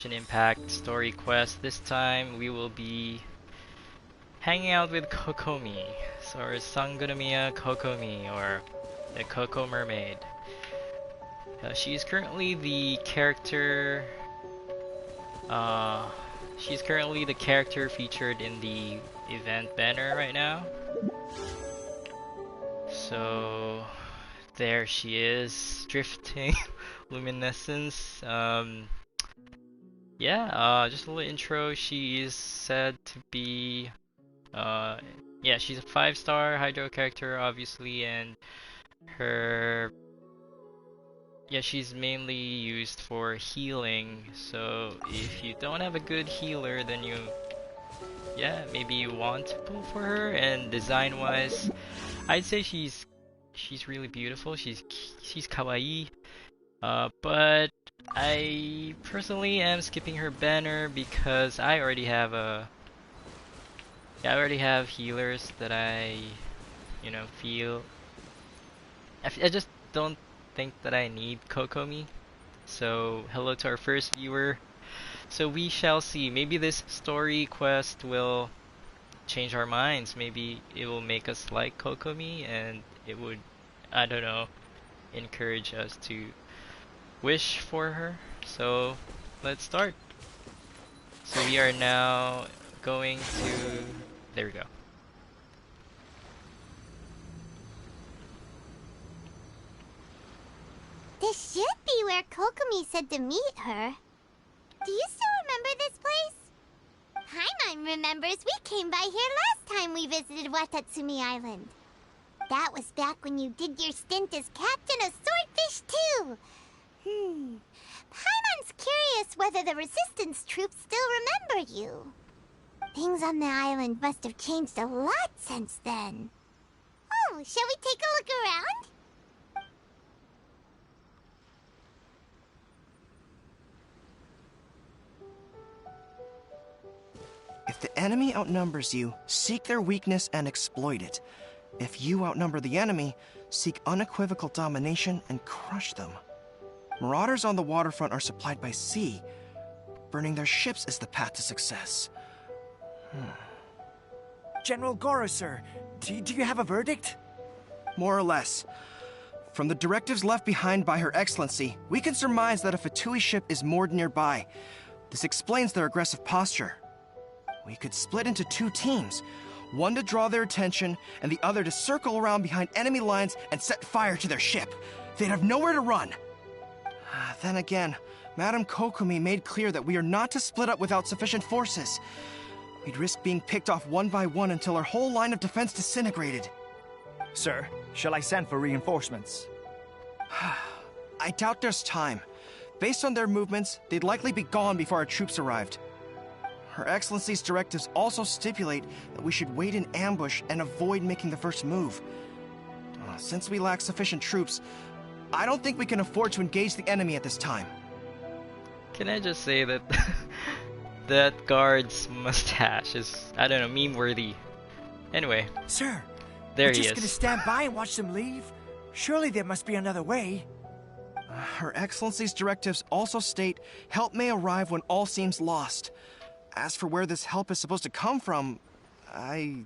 Genshin Impact story quest. This time we will be hanging out with Kokomi, so or Sangonomiya Kokomi, or the Coco Mermaid. She is currently the character. Uh, she's currently the character featured in the event banner right now. So there she is, drifting luminescence. Just a little intro. She is said to be, she's a 5-star Hydro character, obviously, and her, she's mainly used for healing. So if you don't have a good healer, then maybe you want to pull for her. And design-wise, I'd say she's really beautiful. She's kawaii. But I personally am skipping her banner because I already have healers that I feel. I just don't think that I need Kokomi. So hello to our first viewer. So we shall see. Maybe this story quest will change our minds. Maybe it will make us like Kokomi, and it would, I don't know, encourage us to wish for her. So let's start. So we are now going to, there we go. This should be where Kokomi said to meet her. Do you still remember this place? Paimon remembers we came by here last time we visited Watatsumi Island. That was back when you did your stint as captain of Swordfish too. Paimon's curious whether the resistance troops still remember you. Things on the island must have changed a lot since then. Oh, shall we take a look around? If the enemy outnumbers you, seek their weakness and exploit it. If you outnumber the enemy, seek unequivocal domination and crush them. Marauders on the waterfront are supplied by sea. Burning their ships is the path to success. General Goro, sir, do you have a verdict? More or less. From the directives left behind by Her Excellency, we can surmise that a Fatui ship is moored nearby. This explains their aggressive posture. We could split into 2 teams, one to draw their attention, and the other to circle around behind enemy lines and set fire to their ship. They'd have nowhere to run. Then again, Madame Kokomi made clear that we are not to split up without sufficient forces. We'd risk being picked off one by one until our whole line of defense disintegrated. Sir, shall I send for reinforcements? I doubt there's time. Based on their movements, they'd likely be gone before our troops arrived. Her Excellency's directives also stipulate that we should wait in ambush and avoid making the first move. Since we lack sufficient troops, I don't think we can afford to engage the enemy at this time. Can I just say that that guard's mustache is, I don't know, meme-worthy. Anyway, Sir, there we're he just is. gonna stand by and watch them leave? Surely there must be another way. Her Excellency's directives also state help may arrive when all seems lost. As for where this help is supposed to come from, Hey,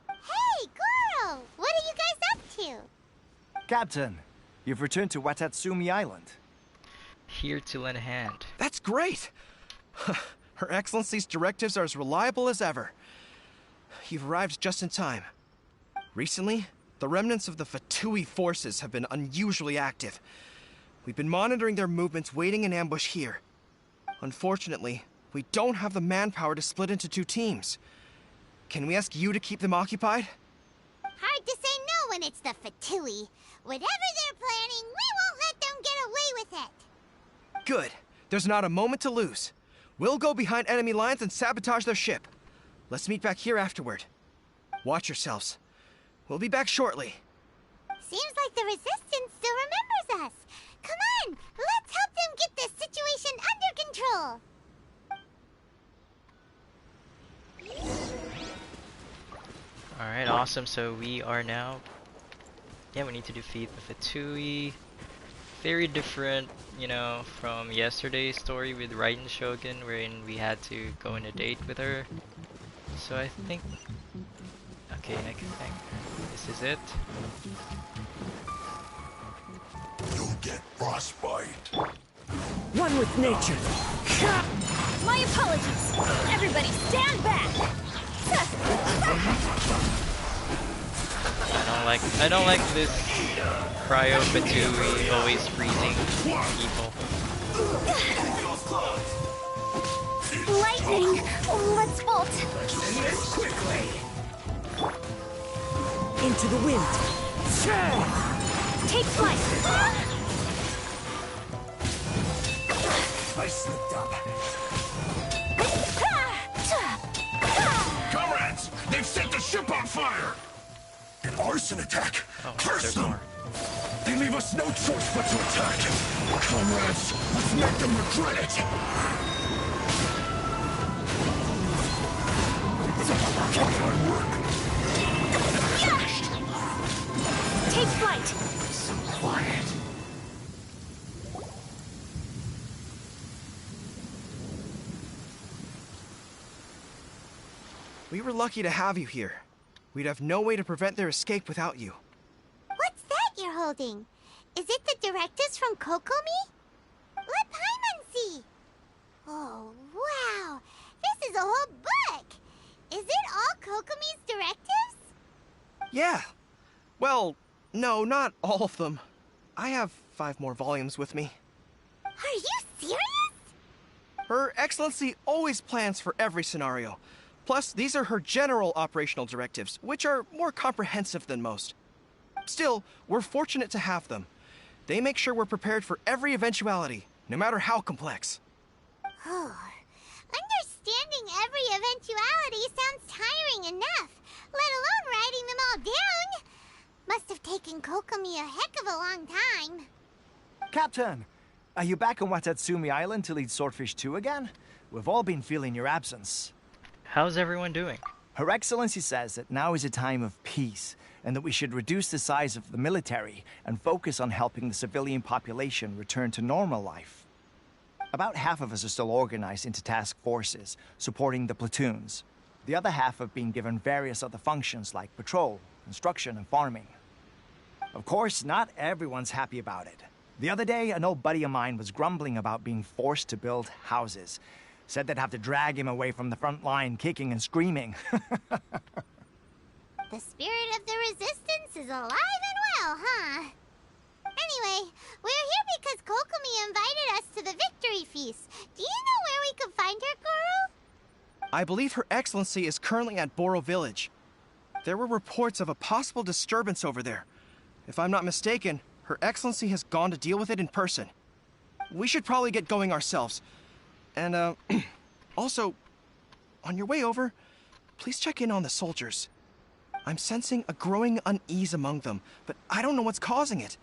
Goro! What are you guys up to? Captain, you've returned to Watatsumi Island. Here to lend a hand. That's great! Her Excellency's directives are as reliable as ever. You've arrived just in time. Recently, the remnants of the Fatui forces have been unusually active. We've been monitoring their movements, waiting in ambush here. Unfortunately, we don't have the manpower to split into 2 teams. Can we ask you to keep them occupied? Hard to say no when it's the Fatui. Whatever they're planning, we won't let them get away with it. Good. There's not a moment to lose. We'll go behind enemy lines and sabotage their ship. Let's meet back here afterward. Watch yourselves. We'll be back shortly. Seems like the Resistance still remembers us. Come on, let's help them get this situation under control. Alright, awesome. So we are now, we need to defeat the Fatui very different, you know, from yesterday's story with Raiden Shogun, wherein we had to go on a date with her. So I think, okay, I think this is it. You'll get frostbite. One with nature. My apologies. Everybody stand back. I don't like this cryo Fatui always freezing people. Lightning. Let's bolt. Into the wind. Take flight. I slipped up. Comrades! They've set the ship on fire! An arson attack! Oh, Curse there's them! more. They leave us no choice but to attack! Comrades, let's make them regret it! My work! Take flight. So quiet. We were lucky to have you here. We'd have no way to prevent their escape without you. What's that you're holding? Is it the directives from Kokomi? Let Paimon see. Oh, wow. This is a whole book. Is it all Kokomi's directives? Yeah. Well, no, not all of them. I have 5 more volumes with me. Are you serious? Her Excellency always plans for every scenario. Plus, these are her general operational directives, which are more comprehensive than most. Still, we're fortunate to have them. They make sure we're prepared for every eventuality, no matter how complex. Understanding every eventuality sounds tiring enough, let alone writing them all down. Must have taken Kokomi a heck of a long time. Captain, are you back on Watatsumi Island to lead Swordfish 2 again? We've all been feeling your absence. How's everyone doing? Her Excellency says that now is a time of peace, and that we should reduce the size of the military and focus on helping the civilian population return to normal life. About half of us are still organized into task forces, supporting the platoons. The other half have been given various other functions like patrol, construction, and farming. Of course, not everyone's happy about it. The other day, an old buddy of mine was grumbling about being forced to build houses. Said they'd have to drag him away from the front line, kicking and screaming. The spirit of the resistance is alive and well, huh? Anyway, we're here because Kokomi invited us to the victory feast. Do you know where we could find her, Guru? I believe Her Excellency is currently at Boro Village. There were reports of a possible disturbance over there. If I'm not mistaken, Her Excellency has gone to deal with it in person. We should probably get going ourselves. And, also, on your way over, please check in on the soldiers. I'm sensing a growing unease among them, but I don't know what's causing it.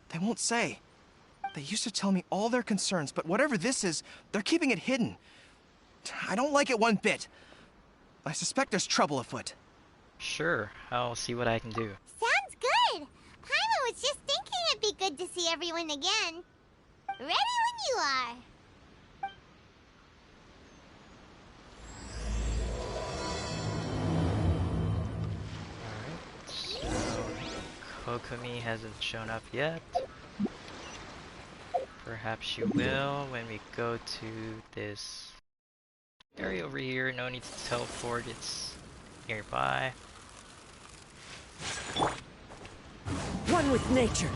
They won't say. They used to tell me all their concerns, but whatever this is, they're keeping it hidden. I don't like it one bit. I suspect there's trouble afoot. Sure, I'll see what I can do. Sounds good. Paimon was just thinking it'd be good to see everyone again. Ready when you are. Kokomi hasn't shown up yet. Perhaps she will when we go to this area over here. No need to teleport, it's nearby. One with nature.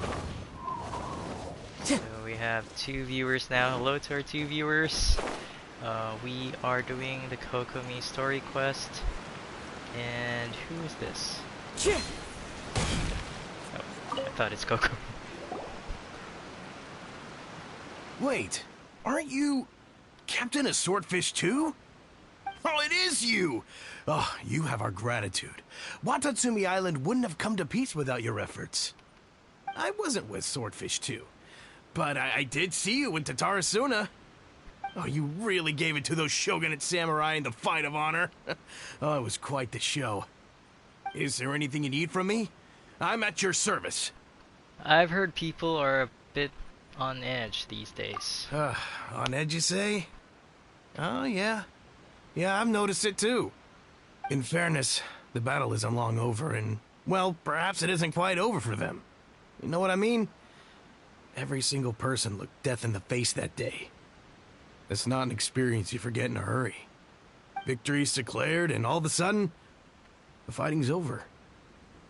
So we have 2 viewers now. Hello to our 2 viewers. We are doing the Kokomi story quest. And who is this? Oh, I thought it's Kokomi. Wait, aren't you Captain of Swordfish too? Oh, it is you! Oh, you have our gratitude. Watatsumi Island wouldn't have come to peace without your efforts. I wasn't with Swordfish 2, but I did see you in Tatarasuna. Oh, you really gave it to those shogunate samurai in the fight of honor. Oh, it was quite the show. Is there anything you need from me? I'm at your service. I've heard people are a bit on edge these days. On edge, you say? Oh, yeah. Yeah, I've noticed it too. In fairness, the battle isn't long over, and, well, perhaps it isn't quite over for them. You know what I mean? Every single person looked death in the face that day. It's not an experience you forget in a hurry. Victory's declared, and all of a sudden, the fighting's over.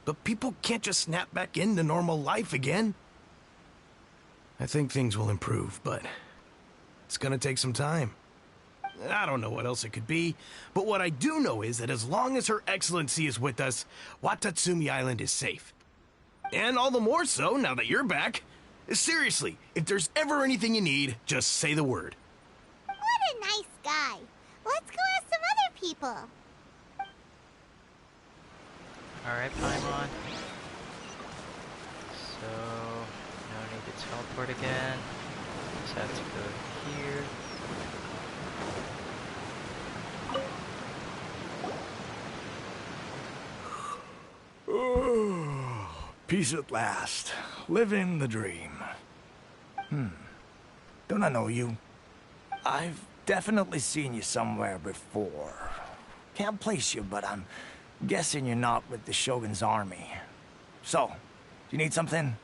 But people can't just snap back into normal life again. I think things will improve, but it's gonna take some time. I don't know what else it could be, but what I do know is that as long as Her Excellency is with us, Watatsumi Island is safe. And all the more so now that you're back. Seriously, if there's ever anything you need, just say the word. What a nice guy. Let's go ask some other people. Alright, Paimon. So, no need to teleport again. Just have to go here. Peace at last. Living the dream. Don't I know you? I've definitely seen you somewhere before. Can't place you, but I'm guessing you're not with the Shogun's army. So, do you need something?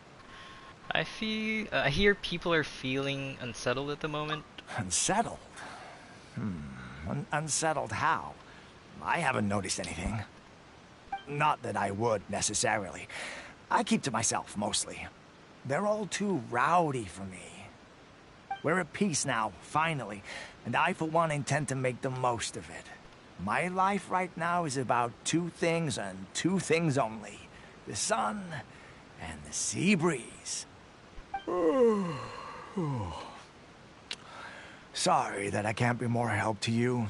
I hear people are feeling unsettled at the moment. Unsettled? Unsettled how? I haven't noticed anything. Not that I would, necessarily. I keep to myself, mostly. They're all too rowdy for me. We're at peace now, finally, and I, for one, intend to make the most of it. My life right now is about two things and two things only. The sun and the sea breeze. Sorry that I can't be more help to you.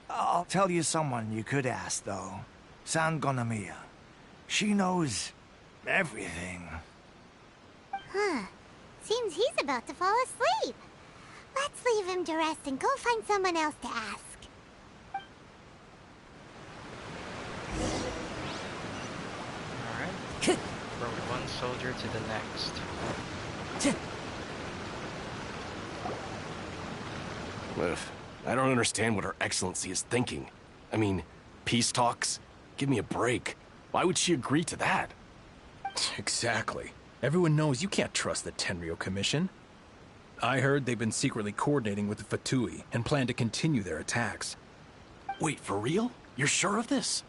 I'll tell you someone you could ask, though. San Gonamiya. She knows everything. Huh. Seems he's about to fall asleep. Let's leave him to rest and go find someone else to ask. Alright. From one soldier to the next. I don't understand what Her Excellency is thinking. I mean, peace talks? Give me a break. Why would she agree to that? Exactly. Everyone knows you can't trust the Tenryo Commission. I heard they've been secretly coordinating with the Fatui and plan to continue their attacks. Wait, for real? You're sure of this?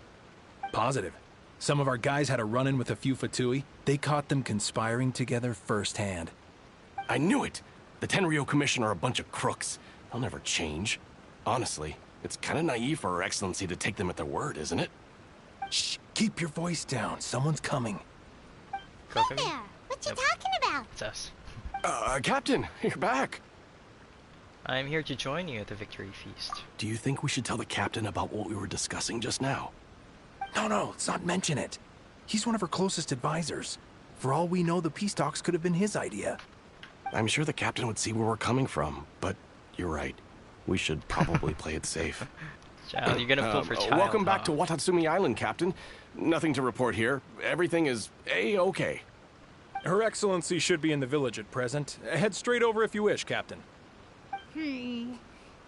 Positive. Some of our guys had a run-in with a few Fatui. They caught them conspiring together firsthand. I knew it! The Tenryo Commission are a bunch of crooks. They'll never change. Honestly, it's kind of naive for Her Excellency to take them at their word, isn't it? Shh, keep your voice down. Someone's coming. Hey Kokomi? there! What you Nope. talking about? It's us. Captain, you're back. I'm here to join you at the victory feast. Do you think we should tell the captain about what we were discussing just now? No, let's not mention it. He's one of our closest advisors. For all we know, the peace talks could have been his idea. I'm sure the captain would see where we're coming from, but you're right. We should probably play it safe. Child, you're gonna pull for child. Welcome back to huh? Watatsumi Island, Captain. Nothing to report here. Everything is A-okay. Her Excellency should be in the village at present. Head straight over if you wish, Captain. Paimon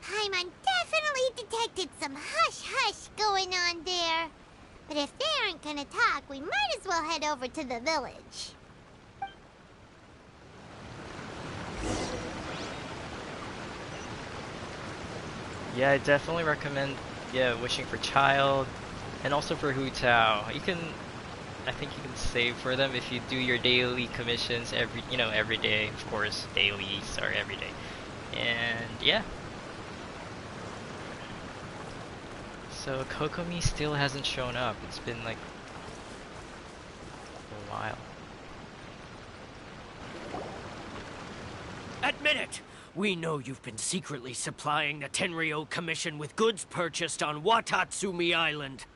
definitely detected some hush-hush going on there. But if they aren't gonna talk, we might as well head over to the village. Yeah, I definitely recommend, wishing for child, and also for Hu Tao. I think you can save for them if you do your daily commissions every day, of course, dailies are every day. And yeah. So Kokomi still hasn't shown up. It's been like a while. Admit it! We know you've been secretly supplying the Tenryo Commission with goods purchased on Watatsumi Island.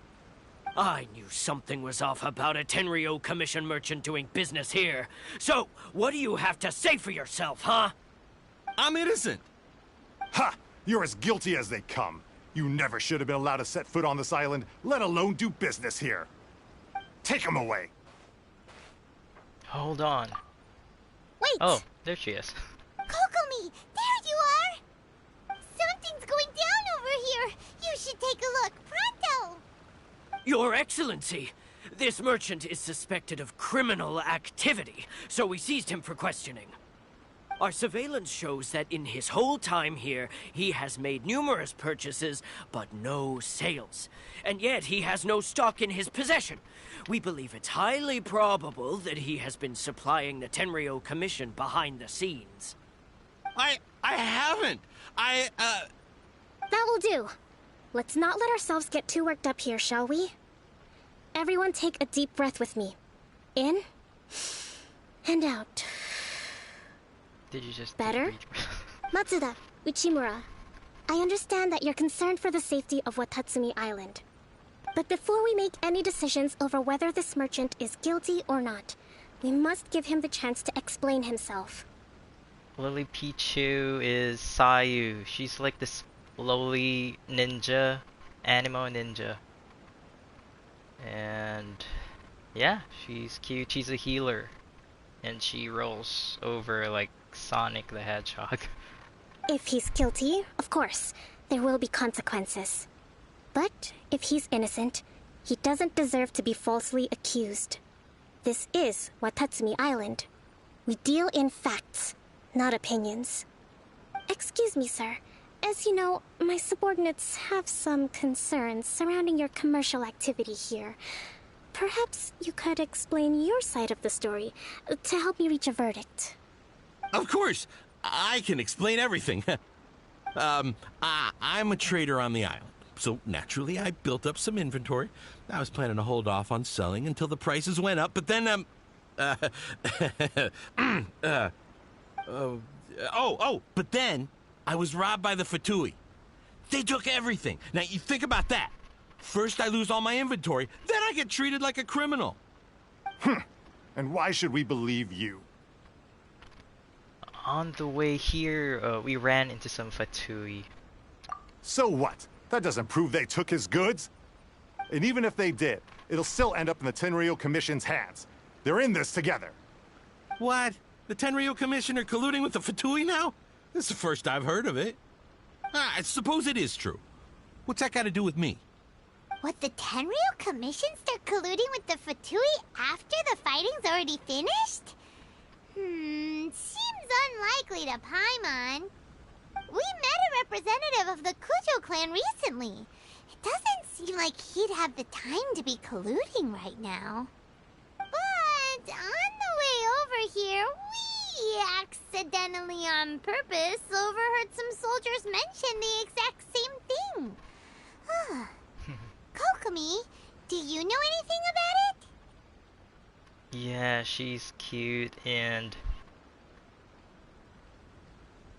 I knew something was off about a Tenryo Commission merchant doing business here. So, what do you have to say for yourself, huh? I'm innocent! Ha! You're as guilty as they come. You never should have been allowed to set foot on this island, let alone do business here. Take him away. Hold on. Wait Oh, there she is. Kokomi, there you are! Something's going down over here! You should take a look, pronto! Your Excellency, this merchant is suspected of criminal activity, so we seized him for questioning. Our surveillance shows that in his whole time here, he has made numerous purchases, but no sales. And yet he has no stock in his possession. We believe it's highly probable that he has been supplying the Tenryou Commission behind the scenes. I haven't. That will do. Let's not let ourselves get too worked up here, shall we? Everyone take a deep breath with me. In and out. Did you just Better? Matsuda, Uchimura, I understand that you're concerned for the safety of Watatsumi Island. But before we make any decisions over whether this merchant is guilty or not, we must give him the chance to explain himself. Lily Pichu is Sayu. She's like this lowly ninja, animo ninja. And yeah, she's cute. She's a healer. And she rolls over like Sonic the Hedgehog. If he's guilty, of course, there will be consequences. But if he's innocent, he doesn't deserve to be falsely accused. This is Watatsumi Island. We deal in facts, not opinions. Excuse me, sir. As you know, my subordinates have some concerns surrounding your commercial activity here. Perhaps you could explain your side of the story to help me reach a verdict. Of course, I can explain everything. I'm a trader on the island, so naturally I built up some inventory. I was planning to hold off on selling until the prices went up, but then, but then I was robbed by the Fatui. They took everything. Now, you think about that. First I lose all my inventory, then I get treated like a criminal. And why should we believe you? On the way here, we ran into some Fatui. So what? That doesn't prove they took his goods. And even if they did, it'll still end up in the Tenryou Commission's hands. They're in this together. What? The Tenryou Commission are colluding with the Fatui now? This is the first I've heard of it. I suppose it is true. What's that got to do with me? What, the Tenryou Commission start colluding with the Fatui after the fighting's already finished? Seems unlikely to Paimon. We met a representative of the Kujo clan recently. It doesn't seem like he'd have the time to be colluding right now. But on the way over here, we accidentally on purpose overheard some soldiers mention the exact same thing. Kokomi, do you know anything about it? Yeah, she's cute and...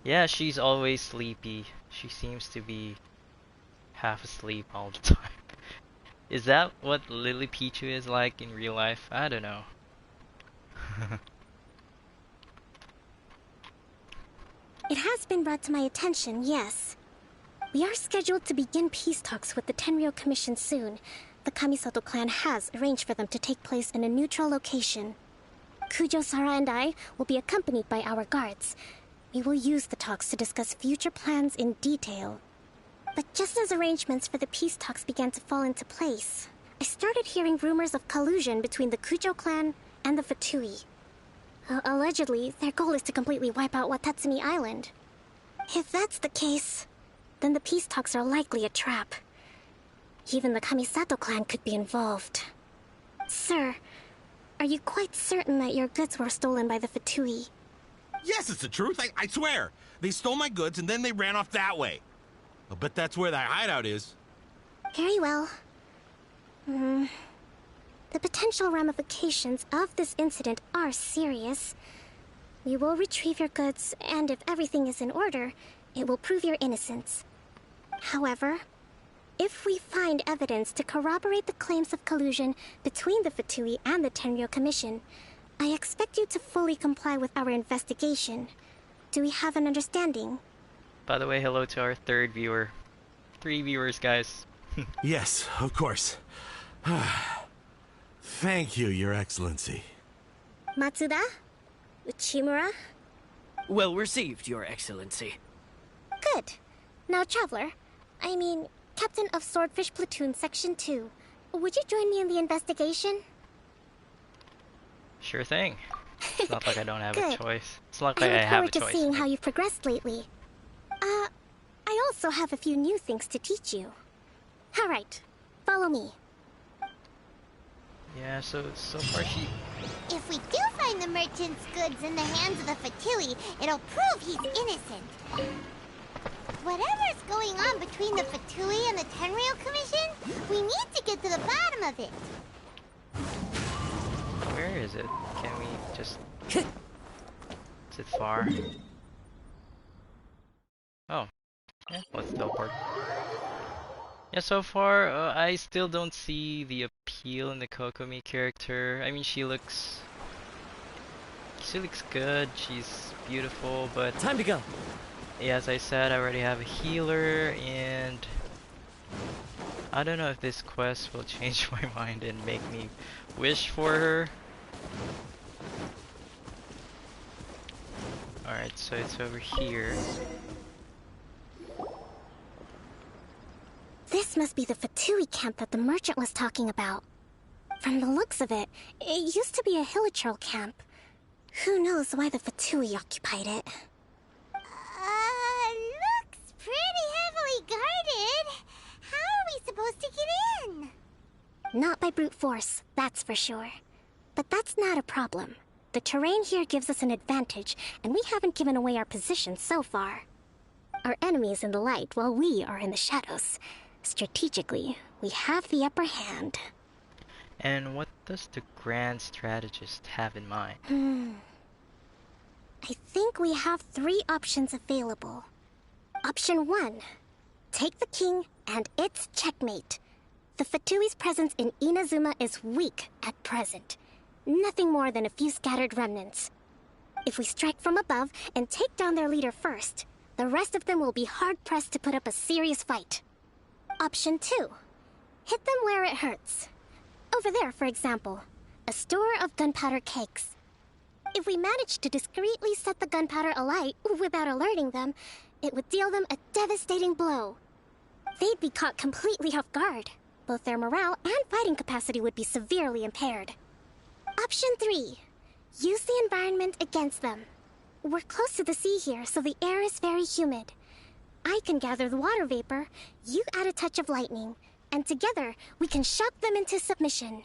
yeah, she's always sleepy. She seems to be half asleep all the time. Is that what Lily Pichu is like in real life? I don't know. It has been brought to my attention, yes. We are scheduled to begin peace talks with the Tenryou Commission soon. The Kamisato clan has arranged for them to take place in a neutral location. Kujo-Sara and I will be accompanied by our guards. We will use the talks to discuss future plans in detail. But just as arrangements for the peace talks began to fall into place, I started hearing rumors of collusion between the Kujo clan and the Fatui. Allegedly, their goal is to completely wipe out Watatsumi Island. If that's the case, then the peace talks are likely a trap. Even the Kamisato clan could be involved. Sir, are you quite certain that your goods were stolen by the Fatui? Yes, it's the truth. I swear. They stole my goods and then they ran off that way. I'll bet that's where that hideout is. Very well. The potential ramifications of this incident are serious. We will retrieve your goods, and if everything is in order, it will prove your innocence. However, if we find evidence to corroborate the claims of collusion between the Fatui and the Tenryou Commission, I expect you to fully comply with our investigation. Do we have an understanding? By the way, hello to our third viewer. 3 viewers, guys. Yes, of course. Thank you, Your Excellency. Matsuda? Uchimura? Well received, Your Excellency. Good. Now, Traveler, Captain of Swordfish Platoon Section 2, would you join me in the investigation? Sure thing. It's not like I don't have a Good. choice. It's not like I look have a forward to choice. seeing how you've progressed lately. I also have a few new things to teach you. All right, follow me. Yeah, so far she... If we do find the merchant's goods in the hands of the Fatui, it'll prove he's innocent. Whatever's going on between the Fatui and the Tenryou Commission, we need to get to the bottom of it. Where is it? Can we just... Is it far? Oh. Yeah, let's teleport. Yeah, so far, I still don't see the appeal in the Kokomi character. I mean, she looks good, she's beautiful, but... Time to go! Yeah, as I said, I already have a healer, and... I don't know if this quest will change my mind and make me wish for her. Alright, so it's over here. This must be the Fatui camp that the merchant was talking about. From the looks of it, it used to be a Hilichurl camp. Who knows why the Fatui occupied it? Looks pretty heavily guarded. How are we supposed to get in? Not by brute force, that's for sure. But that's not a problem. The terrain here gives us an advantage, and we haven't given away our position so far. Our enemy is in the light, while we are in the shadows. Strategically, we have the upper hand. And what does the Grand Strategist have in mind? I think we have 3 options available. Option 1. Take the king, and it's checkmate. The Fatui's presence in Inazuma is weak at present. Nothing more than a few scattered remnants. If we strike from above and take down their leader first, the rest of them will be hard-pressed to put up a serious fight. Option 2. Hit them where it hurts. Over there, for example, a store of gunpowder cakes. If we manage to discreetly set the gunpowder alight without alerting them, it would deal them a devastating blow. They'd be caught completely off guard. Both their morale and fighting capacity would be severely impaired. Option 3. Use the environment against them. We're close to the sea here, so the air is very humid. I can gather the water vapor, you add a touch of lightning, and together we can shock them into submission.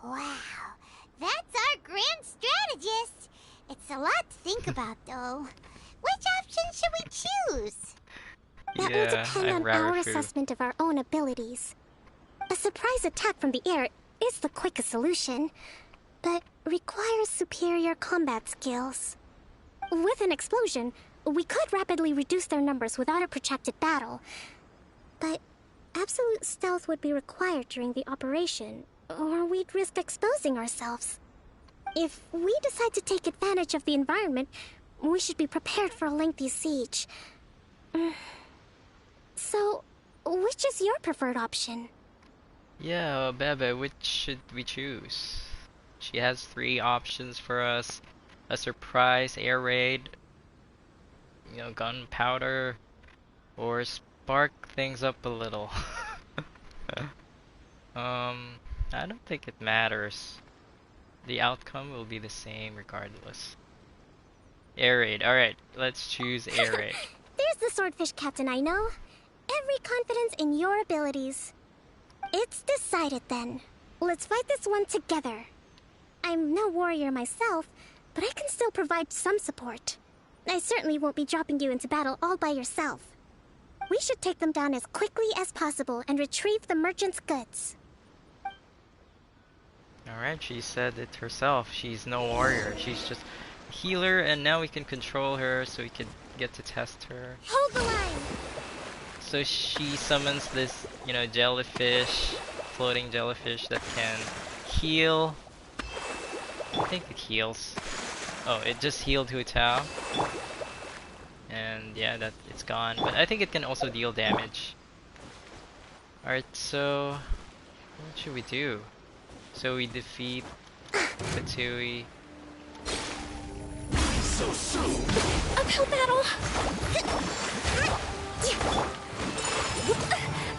Wow, that's our grand strategist. It's a lot to think about, though. Which option should we choose? That will depend on our assessment of our own abilities. A surprise attack from the air is the quickest solution, but requires superior combat skills. With an explosion, we could rapidly reduce their numbers without a protracted battle, but absolute stealth would be required during the operation, or we'd risk exposing ourselves. If we decide to take advantage of the environment, we should be prepared for a lengthy siege. So, which is your preferred option? Yeah, Bebe, which should we choose? She has 3 options for us. A surprise air raid, gunpowder, or spark things up a little. I don't think it matters. The outcome will be the same regardless. Air raid, alright, let's choose air raid. There's the swordfish captain I know. Every confidence in your abilities. It's decided then. Let's fight this one together. I'm no warrior myself, but I can still provide some support. I certainly won't be dropping you into battle all by yourself. We should take them down as quickly as possible and retrieve the merchant's goods. Alright, she said it herself. She's no warrior. She's just a healer, and now we can control her so we can get to test her. Hold the line! So she summons this, jellyfish, floating jellyfish that can heal. I think it heals. Oh, it just healed Hu Tao. And yeah, it's gone. But I think it can also deal damage. Alright, so what should we do? So we defeat Fatui. so soon. Uphill battle.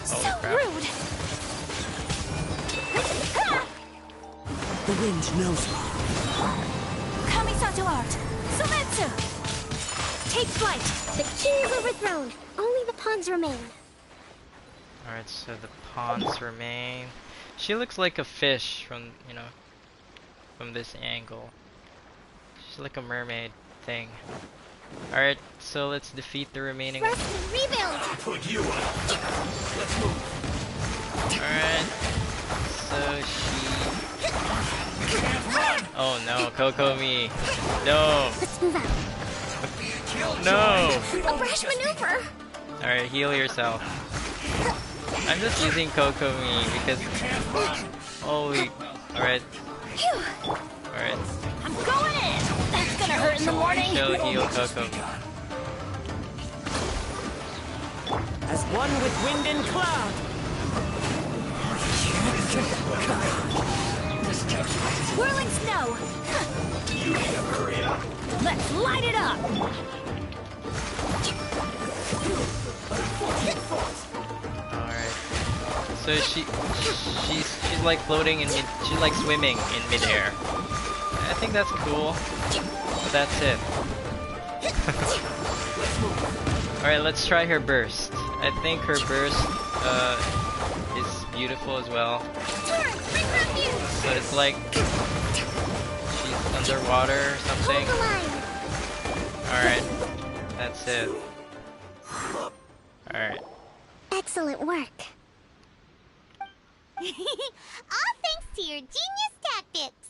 So rude. The wind knows me. Kamisato art. Sumetsu. Take flight. The king is overthrown. Only the pawns remain. Alright, so the pawns remain. She looks like a fish from, you know, from this angle. She's like a mermaid thing. Alright, so let's defeat the remaining ones. Rest and rebuild. Put you up. Let's move. Alright, so she... Can't run. Oh no, Kokomi. No. Let's move out. No. A rash maneuver. Alright, heal yourself. I'm just using Kokomi because... Holy... Alright. Alright. I'm going in. That's gonna hurt in the morning. She'll heal Kokomi. As one with wind and cloud. Whirling snow. You need to hurry up. Let's light it up. Alright. So she's like floating in she's like swimming in midair. I think that's cool. But that's it. Alright, let's try her burst. I think her burst is beautiful as well. So it's like she's underwater or something. Alright. That's it. Alright. Excellent work. All thanks to your genius tactics.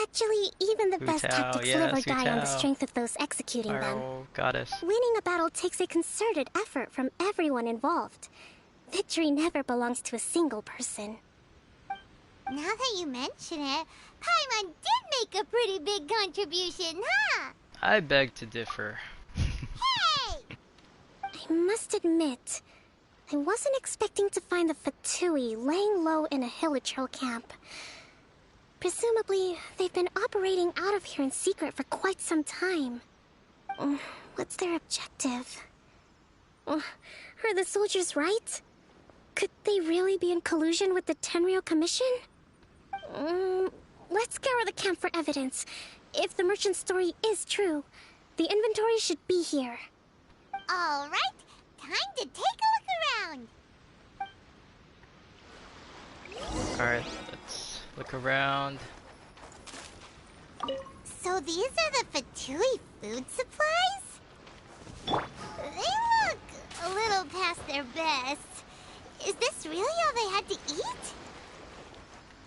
Actually, even the best Hu Tao, tactics yeah, live or Hu die on the Tao. strength of those executing them. Oh, goddess. Winning a battle takes a concerted effort from everyone involved. Victory never belongs to a single person. Now that you mention it, Paimon did make a pretty big contribution, huh? I beg to differ. Hey! I must admit, I wasn't expecting to find the Fatui laying low in a Hilichurl camp. Presumably, they've been operating out of here in secret for quite some time. What's their objective? Are the soldiers right? Could they really be in collusion with the Tenryou Commission? Let's scour the camp for evidence. If the merchant's story is true, the inventory should be here. All right, time to take a look around. Alright, let's look around. So these are the Fatui food supplies? They look a little past their best. Is this really all they had to eat?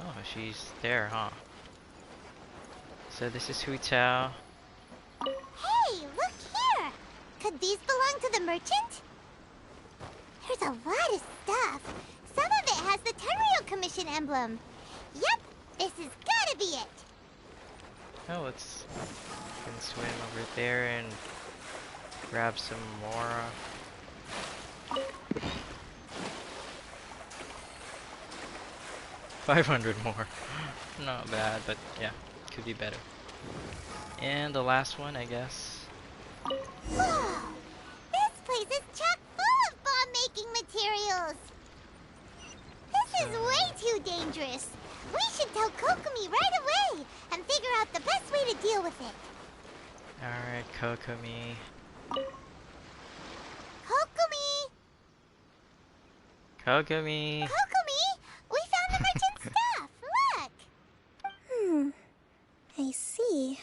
Oh, she's there, huh? So this is Hu Tao. Hey, look here! Could these belong to the merchant? There's a lot of stuff. Some of it has the Tenryou Commission emblem. Yep, this has gotta be it. Oh, let's we can swim over there and grab some more. 500 more. Not bad, but yeah, could be better. And the last one, I guess. Whoa! This place is chock full of bomb-making materials. This is way too dangerous. We should tell Kokomi right away and figure out the best way to deal with it. Alright, Kokomi. Kokomi! Kokomi! Kokomi! We found the merchant's stuff! Look! I see.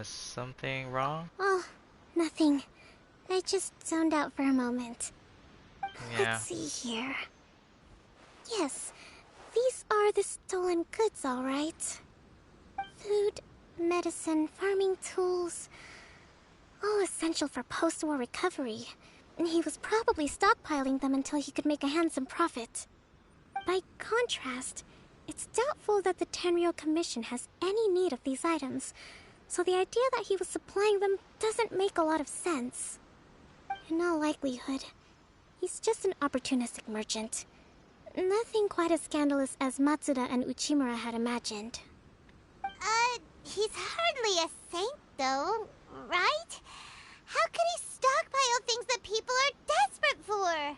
Something wrong? Nothing. I just zoned out for a moment. Yeah. Let's see here. Yes, these are the stolen goods, all right. Food, medicine, farming tools. All essential for post-war recovery. And he was probably stockpiling them until he could make a handsome profit. By contrast, it's doubtful that the Tenryou Commission has any need of these items, so the idea that he was supplying them doesn't make a lot of sense. In all likelihood, he's just an opportunistic merchant. Nothing quite as scandalous as Matsuda and Uchimura had imagined. He's hardly a saint, though, right? How could he stockpile things that people are desperate for?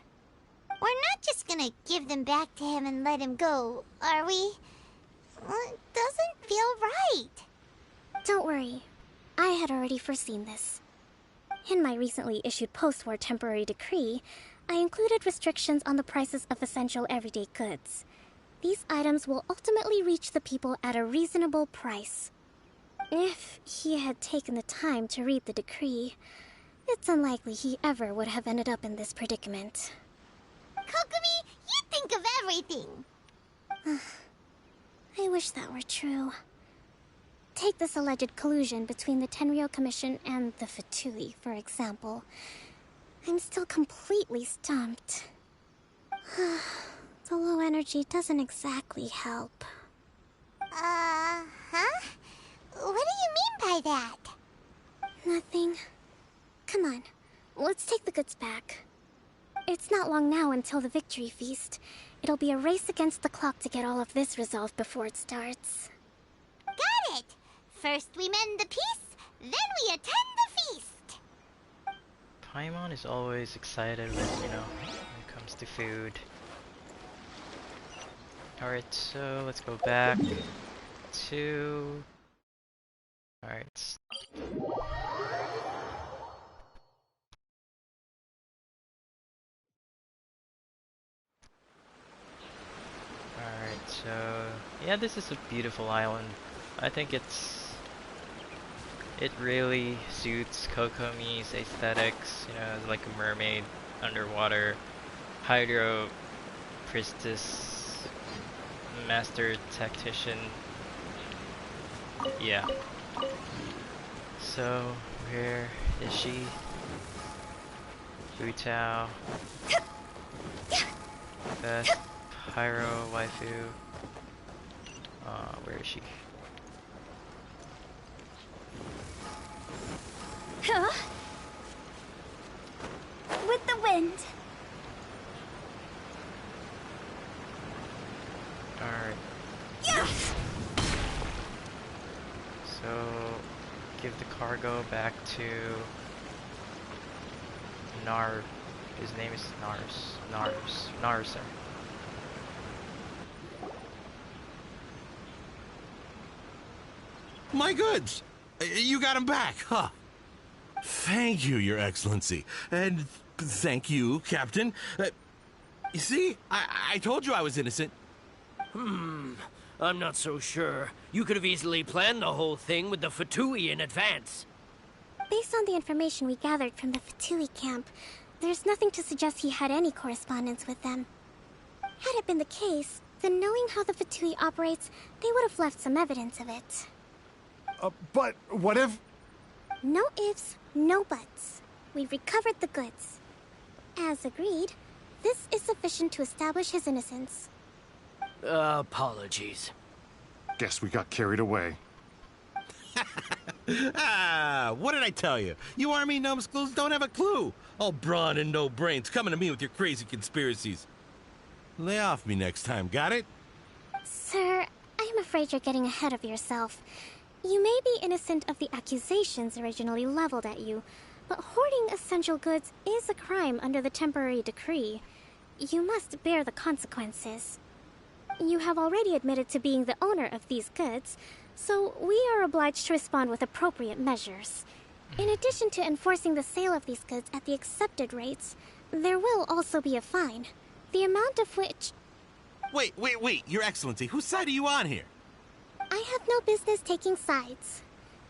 We're not just gonna give them back to him and let him go, are we? Well, it doesn't feel right. Don't worry. I had already foreseen this. In my recently issued post-war temporary decree, I included restrictions on the prices of essential everyday goods. These items will ultimately reach the people at a reasonable price. If he had taken the time to read the decree, it's unlikely he ever would have ended up in this predicament. Kokomi, you think of everything! I wish that were true. Take this alleged collusion between the Tenryou Commission and the Fatui, for example. I'm still completely stumped. The low energy doesn't exactly help. Huh? What do you mean by that? Nothing. Come on, let's take the goods back. It's not long now until the victory feast. It'll be a race against the clock to get all of this resolved before it starts. Got it! First we mend the peace, then we attend the feast! Paimon is always excited when it comes to food. Alright, so let's go back to... Alright. Alright, so... Yeah, this is a beautiful island. I think it really suits Kokomi's aesthetics, like a mermaid underwater, hydro priestess, master tactician. Yeah. So, where is she? Butao. Best pyro waifu. Where is she? Huh? With the wind. Alright. Yeah. So, give the cargo back to Nar. His name is Narser. My goods! You got them back, huh? Thank you, Your Excellency. And thank you, Captain. You see, I told you I was innocent. I'm not so sure. You could have easily planned the whole thing with the Fatui in advance. Based on the information we gathered from the Fertility Camp, there's nothing to suggest he had any correspondence with them. Had it been the case, then knowing how the Fatui operates, they would have left some evidence of it. But what if... No ifs, no buts. We've recovered the goods. As agreed, this is sufficient to establish his innocence. Apologies. Guess we got carried away. What did I tell you? You army numbskulls don't have a clue. All brawn and no brains coming to me with your crazy conspiracies. Lay off me next time, got it? Sir, I'm afraid you're getting ahead of yourself. You may be innocent of the accusations originally leveled at you, but hoarding essential goods is a crime under the temporary decree. You must bear the consequences. You have already admitted to being the owner of these goods, so we are obliged to respond with appropriate measures. In addition to enforcing the sale of these goods at the accepted rates, there will also be a fine, the amount of which... Wait, Your Excellency, whose side are you on here? I have no business taking sides.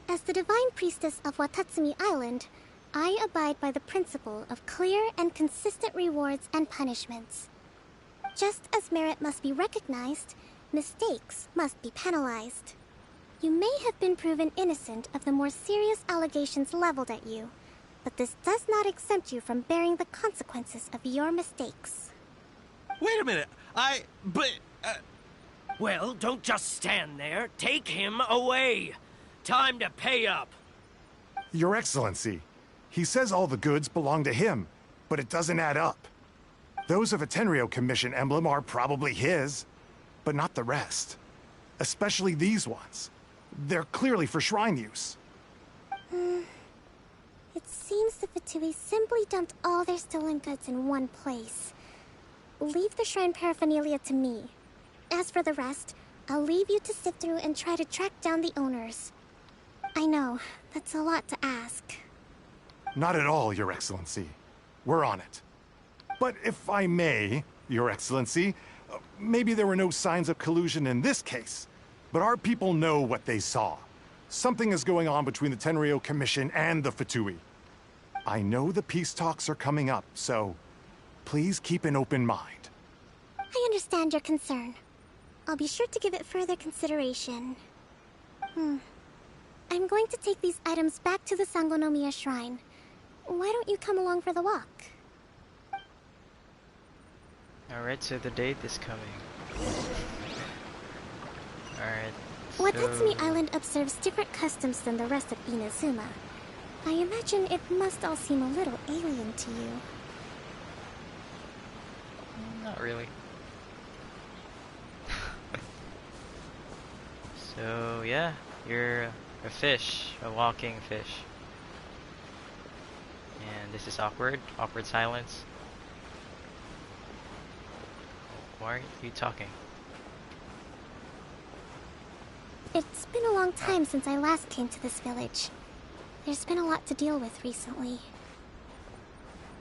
As the Divine Priestess of Watatsumi Island, I abide by the principle of clear and consistent rewards and punishments. Just as merit must be recognized, mistakes must be penalized. You may have been proven innocent of the more serious allegations leveled at you, but this does not exempt you from bearing the consequences of your mistakes. Wait a minute, Well, don't just stand there. Take him away. Time to pay up. Your Excellency, he says all the goods belong to him, but it doesn't add up. Those of a Tenryou Commission emblem are probably his, but not the rest. Especially these ones. They're clearly for shrine use. It seems the Fatui simply dumped all their stolen goods in one place. Leave the shrine paraphernalia to me. As for the rest, I'll leave you to sift through and try to track down the owners. I know, that's a lot to ask. Not at all, Your Excellency. We're on it. But if I may, Your Excellency, maybe there were no signs of collusion in this case, but our people know what they saw. Something is going on between the Tenryou Commission and the Fatui. I know the peace talks are coming up, so please keep an open mind. I understand your concern. I'll be sure to give it further consideration. I'm going to take these items back to the Sangonomiya Shrine. Why don't you come along for the walk? Alright, so the date is coming. Alright. Watatsumi Island observes different customs than the rest of Inazuma. I imagine it must all seem a little alien to you. Not really. So yeah, you're a fish, a walking fish. And this is awkward silence. Why are you talking? It's been a long time since I last came to this village. There's been a lot to deal with recently.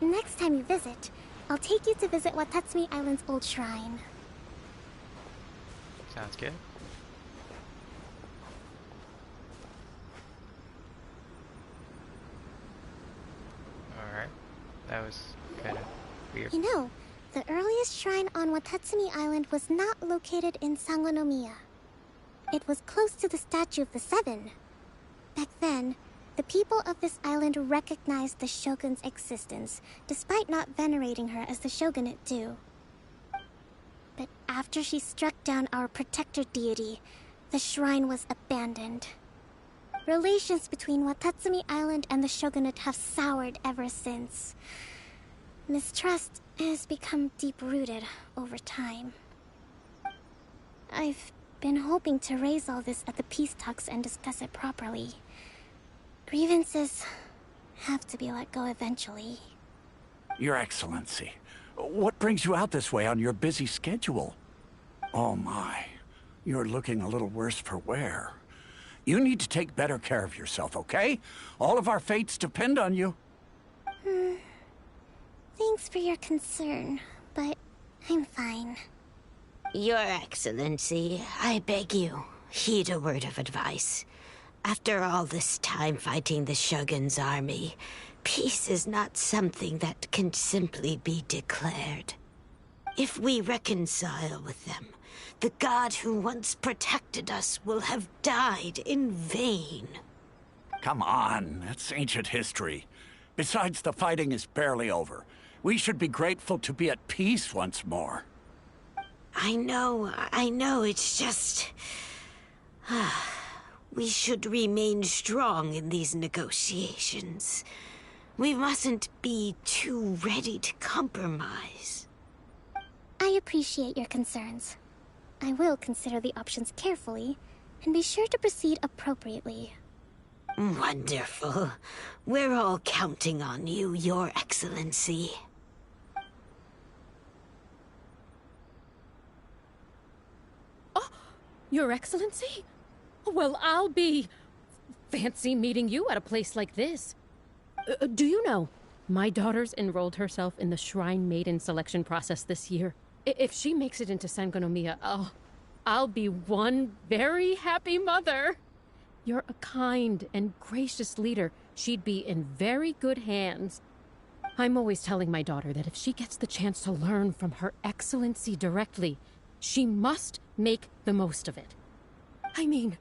Next time you visit, I'll take you to visit Watatsumi Island's old shrine. Sounds good. Alright. That was kind of weird. You know, the earliest shrine on Watatsumi Island was not located in Sangonomiya. It was close to the Statue of the Seven. Back then, the people of this island recognized the shogun's existence, despite not venerating her as the shogunate do. But after she struck down our protector deity, the shrine was abandoned. Relations between Watatsumi Island and the shogunate have soured ever since. Mistrust has become deep-rooted over time. I've been hoping to raise all this at the peace talks and discuss it properly. Grievances have to be let go eventually. Your Excellency, what brings you out this way on your busy schedule? Oh my, you're looking a little worse for wear. You need to take better care of yourself, okay? All of our fates depend on you. Thanks for your concern, but I'm fine. Your Excellency, I beg you, heed a word of advice. After all this time fighting the Shogun's army, peace is not something that can simply be declared. If we reconcile with them, the god who once protected us will have died in vain. Come on, that's ancient history. Besides, the fighting is barely over. We should be grateful to be at peace once more. I know, it's just... We should remain strong in these negotiations. We mustn't be too ready to compromise. I appreciate your concerns. I will consider the options carefully, and be sure to proceed appropriately. Wonderful. We're all counting on you, Your Excellency. Your Excellency? Well, I'll be... fancy meeting you at a place like this. Do you know, my daughter's enrolled herself in the Shrine Maiden selection process this year. If she makes it into Sangonomiya, I'll be one very happy mother. You're a kind and gracious leader. She'd be in very good hands. I'm always telling my daughter that if she gets the chance to learn from Her Excellency directly, she must make the most of it. I mean,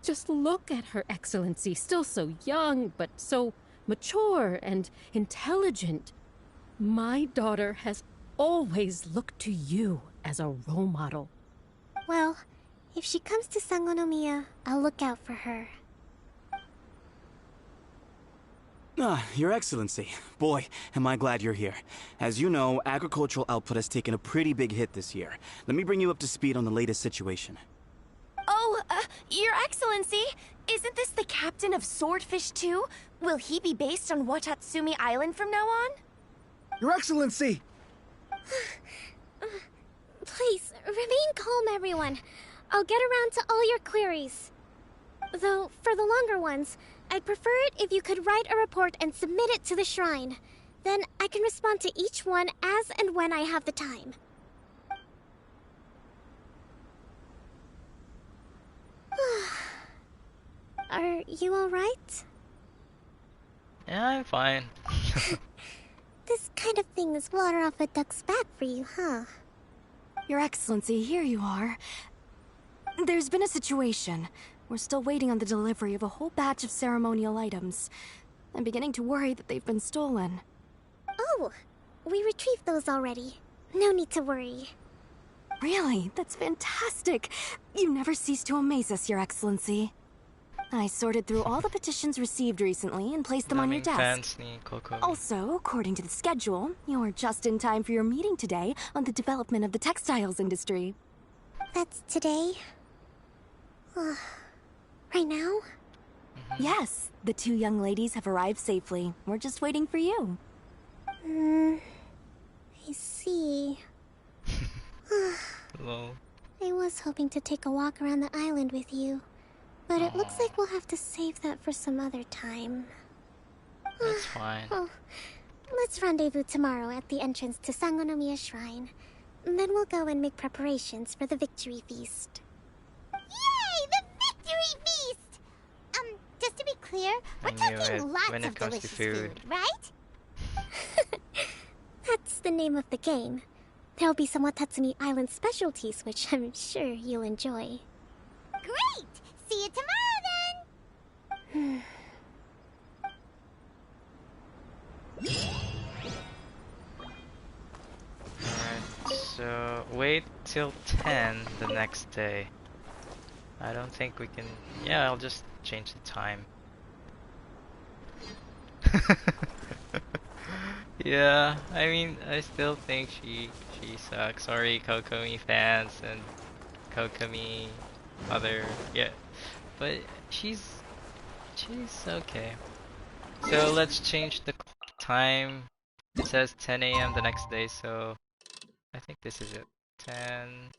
just look at Her Excellency, still so young, but so mature and intelligent. My daughter has always looked to you as a role model. Well, if she comes to Sangonomiya, I'll look out for her. Your Excellency. Boy, am I glad you're here. As you know, agricultural output has taken a pretty big hit this year. Let me bring you up to speed on the latest situation. Oh, Your Excellency, isn't this the captain of Swordfish 2? Will he be based on Watatsumi Island from now on? Your Excellency! Please, remain calm, everyone. I'll get around to all your queries. Though, for the longer ones, I'd prefer it if you could write a report and submit it to the shrine. Then I can respond to each one as and when I have the time. Are you alright? Yeah, I'm fine. This kind of thing is water off a duck's back for you, huh? Your Excellency, here you are. There's been a situation. We're still waiting on the delivery of a whole batch of ceremonial items. I'm beginning to worry that they've been stolen. Oh, we retrieved those already. No need to worry. Really? That's fantastic. You never cease to amaze us, Your Excellency. I sorted through all the petitions received recently and placed them on your desk. Also, according to the schedule, you're just in time for your meeting today on the development of the textiles industry. That's today? Right now? Yes, the two young ladies have arrived safely. We're just waiting for you. I see. Lol. I was hoping to take a walk around the island with you, but it looks like we'll have to save that for some other time. That's fine. Let's rendezvous tomorrow at the entrance to Sangonomiya Shrine. Then we'll go and make preparations for the victory feast. Yay! The victory feast! Just to be clear, we're talking lots of delicious food, right? That's the name of the game. There'll be some Watatsumi Island specialties, which I'm sure you'll enjoy. Great! See you tomorrow then! Alright, so wait till 10 the next day. I don't think we can... Yeah, I'll just change the time. Yeah, I mean, I still think she sucks. Sorry, Kokomi fans and Kokomi other... Yeah, but she's okay. So let's change the time. It says 10 a.m. the next day, so I think this is it. 10...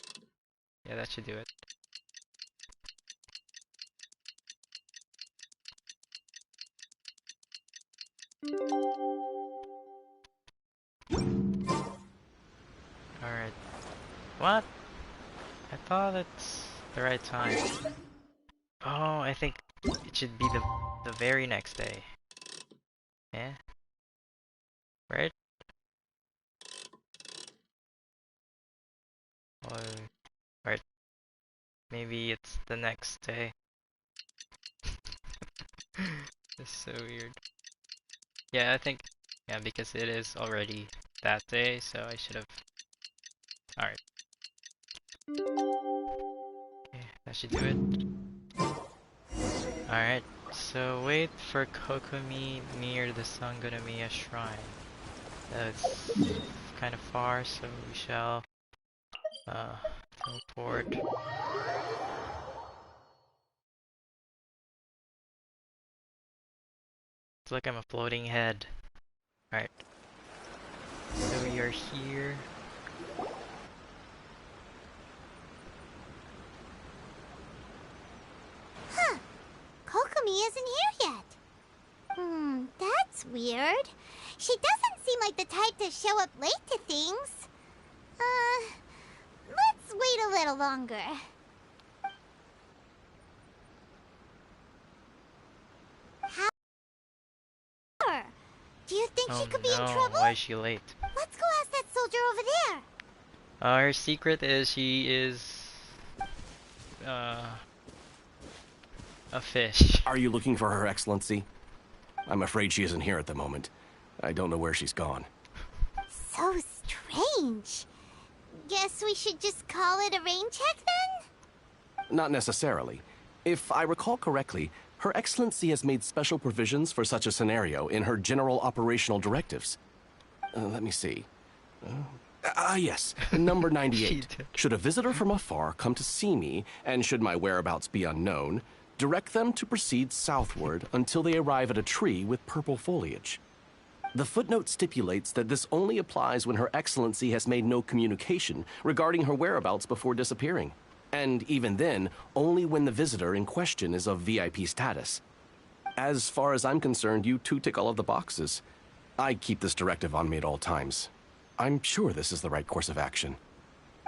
Yeah, that should do it. Alright. What? I thought it's the right time. Oh, I think it should be the very next day. Yeah? Right? Or... Right. Maybe it's the next day. It's so weird. Yeah, I think... Yeah, because it is already that day, so I should have... Alright. Okay, that should do it. Alright, so wait for Kokomi near the Sangonomiya Shrine. It's kind of far, so we shall teleport. It's like I'm a floating head. Alright. So we are here. Huh. Kokomi isn't here yet. That's weird. She doesn't seem like the type to show up late to things. Let's wait a little longer. How? Do you think she could be in trouble? Why is she late? Let's go ask that soldier over there. Her secret is she is a fish. Are you looking for Her Excellency? I'm afraid she isn't here at the moment. I don't know where she's gone. So strange. Guess we should just call it a rain check then? Not necessarily. If I recall correctly, Her Excellency has made special provisions for such a scenario in her general operational directives. Let me see. Yes. Number 98. Should a visitor from afar come to see me, and should my whereabouts be unknown, direct them to proceed southward until they arrive at a tree with purple foliage. The footnote stipulates that this only applies when Her Excellency has made no communication regarding her whereabouts before disappearing. And even then, only when the visitor in question is of VIP status. As far as I'm concerned, you two tick all of the boxes. I keep this directive on me at all times. I'm sure this is the right course of action.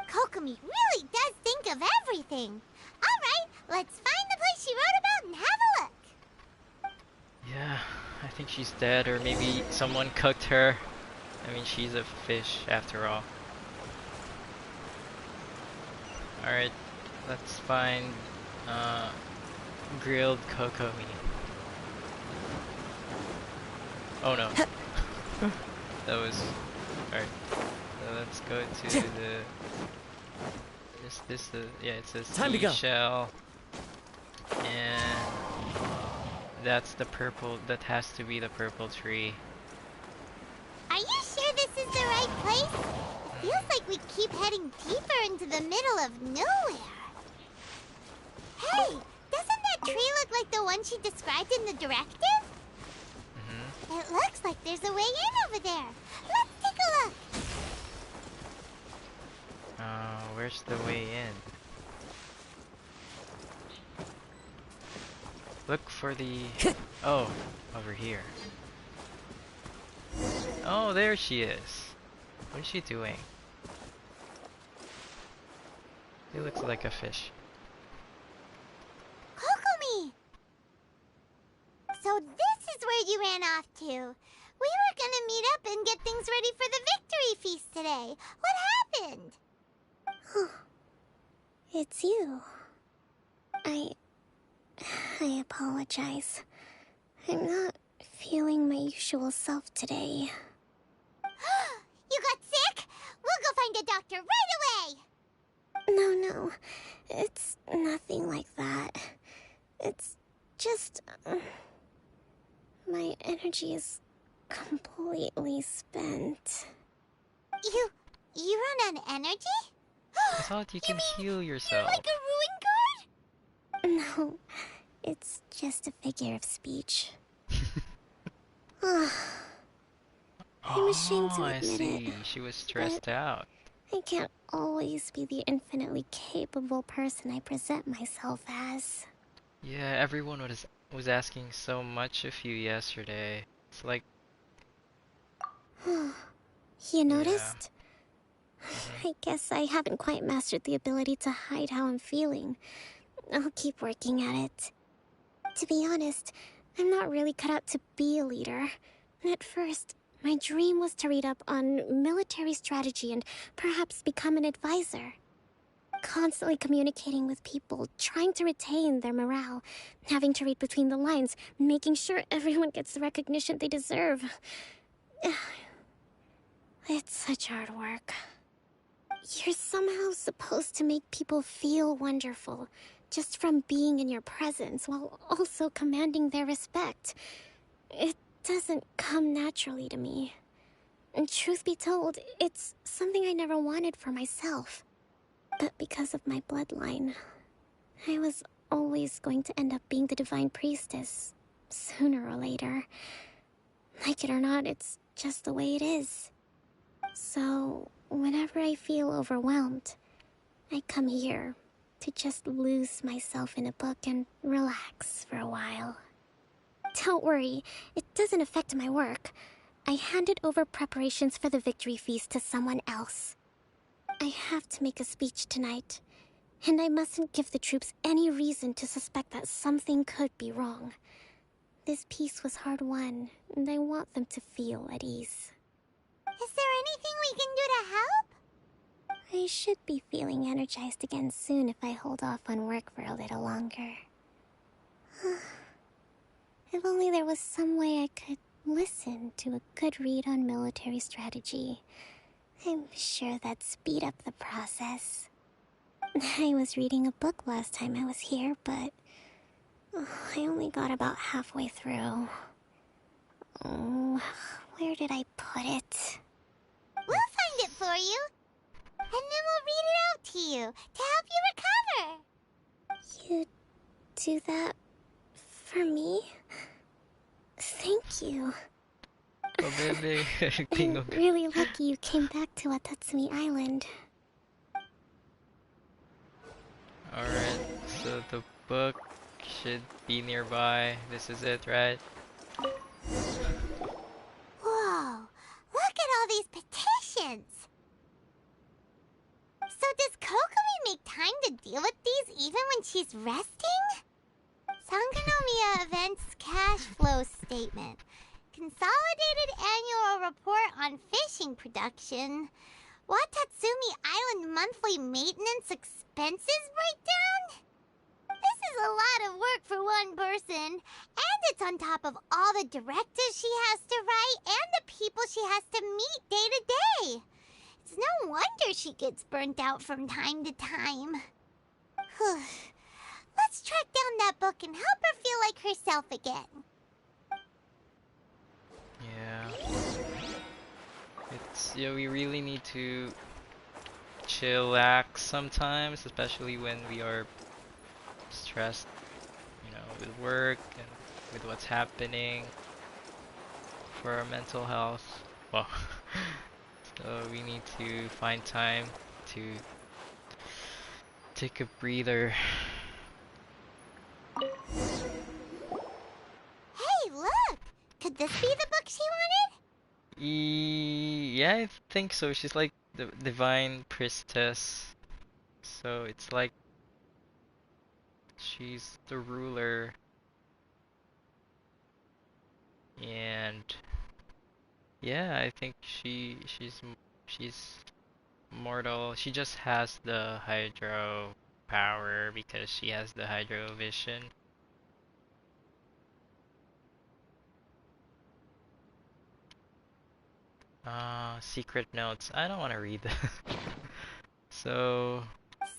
Kokomi really does think of everything. All right, let's find the place she wrote about and have a look. Yeah, I think she's dead, or maybe someone cooked her. I mean, she's a fish after all. Alright, let's find grilled Kokomi. Oh no. That was... Alright. So let's go to the... yeah, it says seashell. And... that's the purple... that has to be the purple tree. Are you sure this is the right place? It feels like we keep heading deeper into the middle of nowhere. Hey, doesn't that tree look like the one she described in the directive? It looks like there's a way in over there. Let's take a look. Where's the way in? Look for the... oh, over here. Oh, there she is. What is she doing? It looks like a fish. Kokomi! So this is where you ran off to. We were gonna meet up and get things ready for the victory feast today. What happened? It's you. I apologize. I'm not feeling my usual self today. You got sick? We'll go find a doctor right away! No. It's nothing like that. It's just... my energy is completely spent. You run on energy? I thought you can heal yourself. Like a ruin guard? No, it's just a figure of speech. I'm ashamed to admit I see. it. She was stressed out. I can't always be the infinitely capable person I present myself as. Yeah, everyone was asking so much of you yesterday. It's like... You noticed? I guess I haven't quite mastered the ability to hide how I'm feeling. I'll keep working at it. To be honest, I'm not really cut out to be a leader. At first, my dream was to read up on military strategy and perhaps become an advisor. Constantly communicating with people, trying to retain their morale, having to read between the lines, making sure everyone gets the recognition they deserve. It's such hard work. You're somehow supposed to make people feel wonderful, just from being in your presence, while also commanding their respect. It doesn't come naturally to me. And truth be told, it's something I never wanted for myself. But because of my bloodline, I was always going to end up being the Divine Priestess, sooner or later. Like it or not, it's just the way it is. So, whenever I feel overwhelmed, I come here to just lose myself in a book and relax for a while. Don't worry, it doesn't affect my work. I handed over preparations for the victory feast to someone else. I have to make a speech tonight, and I mustn't give the troops any reason to suspect that something could be wrong. This peace was hard won, and I want them to feel at ease. Is there anything we can do to help? I should be feeling energized again soon if I hold off on work for a little longer. If only there was some way I could listen to a good read on military strategy. I'm sure that'd speed up the process. I was reading a book last time I was here, but I only got about halfway through. Oh, where did I put it? We'll find it for you. do that for me? Thank you. Oh, baby. I'm really lucky you came back to Watatsumi Island. Alright, so the book should be nearby. This is it, right? Whoa, look at all these petitions! So does Kokomi make time to deal with these even when she's resting? Sangonomiya Events Cash Flow Statement. Consolidated Annual Report on Fishing Production. Watatsumi Island Monthly Maintenance Expenses Breakdown? This is a lot of work for one person, and it's on top of all the directives she has to write and the people she has to meet day to day. It's no wonder she gets burnt out from time to time. Let's track down that book and help her feel like herself again. Yeah. Yeah, we really need to chillax sometimes, especially when we are stressed, with work and with what's happening for our mental health. Well, so we need to find time to take a breather. Hey, look! Could this be the book she wanted? Yeah, I think so. She's like the divine priestess. So it's like she's the ruler. And yeah, I think she's mortal. She just has the hydro power because she has the hydro vision. Secret notes. I don't want to read that. So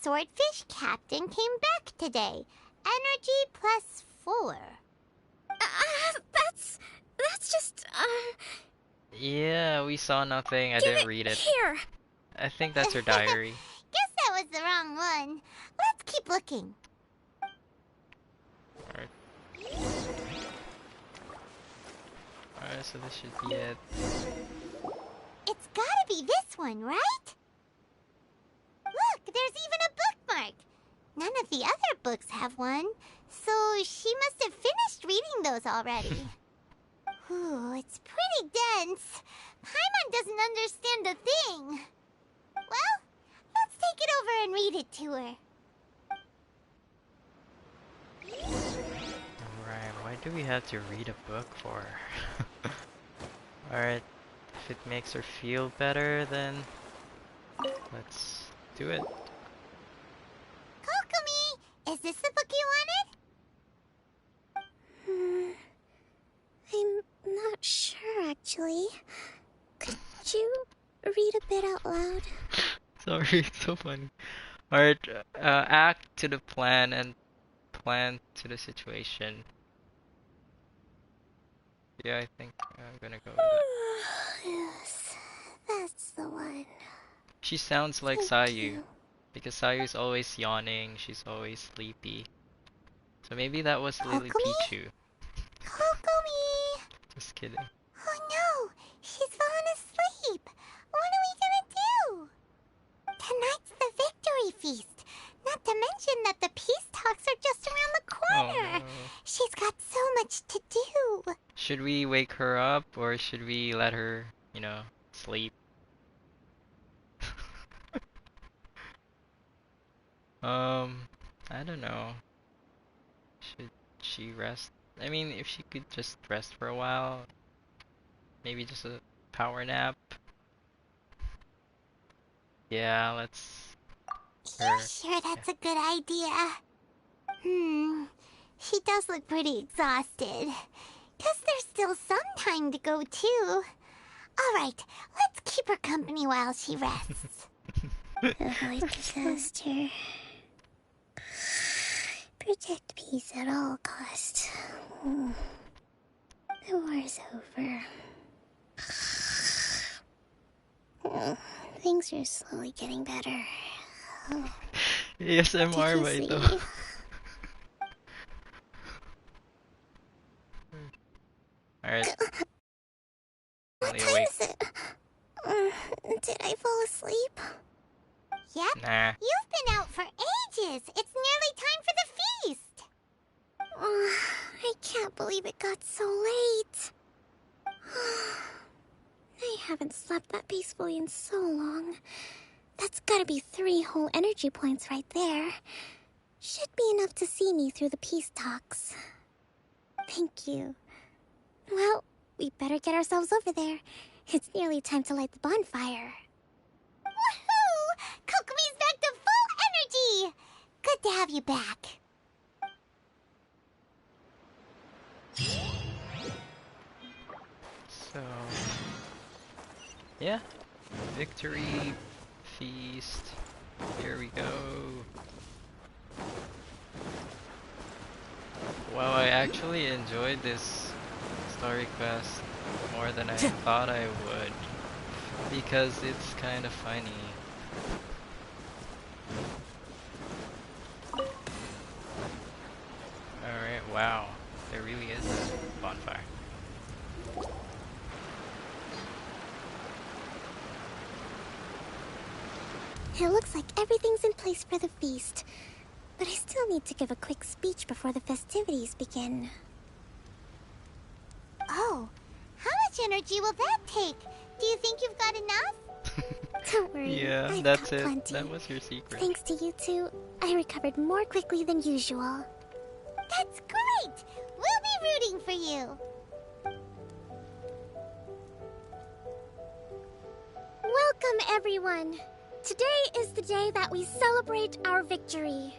Swordfish Captain came back today. Energy +4. That's just, yeah, we saw nothing. I didn't read it. Here. I think that's her diary. Guess that was the wrong one. Let's keep looking. Alright, so this should be it. It's gotta be this one, right? Look, there's even a bookmark. None of the other books have one, so she must have finished reading those already. Ooh, it's pretty dense. Paimon doesn't understand a thing. Well, let's take it over and read it to her. Alright, why do we have to read a book for? Alright, if it makes her feel better, then let's do it. Kokomi, is this the book you wanted? I'm not sure, actually. Could you read a bit out loud? Sorry, it's so funny. Alright, act to the plan and plan to the situation. Yeah, I think I'm gonna go with that. Yes, that's the one. She sounds like Sayu, because Sayu is always yawning, she's always sleepy. So maybe that was Lily Pichu. Kokomi! Just kidding. Oh no, she's fallen asleep. What are we gonna do? Tonight's the victory feast. Not to mention that the peace talks are just around the corner. Oh, no. She's got so much to do. Should we wake her up or should we let her, sleep? I don't know. Should she rest? I mean, if she could just rest for a while, maybe just a power nap. Yeah, let's. You're sure that's a good idea? She does look pretty exhausted. Guess there's still some time to go, too. Alright, let's keep her company while she rests. Avoid disaster. Protect peace at all costs. The war's over. Things are slowly getting better. ASMR ba ito? Alright. What time is it? Did I fall asleep? Yep. Nah. You've been out for ages. It's nearly time for the feast. I can't believe it got so late. I haven't slept that peacefully in so long. That's gotta be 3 whole energy points right there. Should be enough to see me through the peace talks. Thank you. Well, we better get ourselves over there. It's nearly time to light the bonfire. Woohoo! Kokomi's back to full energy! Good to have you back. So, yeah, victory feast. Here we go. Wow, I actually enjoyed this story quest more than I thought I would, because it's kind of funny. Alright, wow, there really is a bonfire. It looks like everything's in place for the feast, but I still need to give a quick speech before the festivities begin. Oh, how much energy will that take? Do you think you've got enough? Don't worry, Yeah, I've that's got it. plenty. That was your secret. Thanks to you two, I recovered more quickly than usual. That's great! We'll be rooting for you. Welcome, everyone! Today is the day that we celebrate our victory.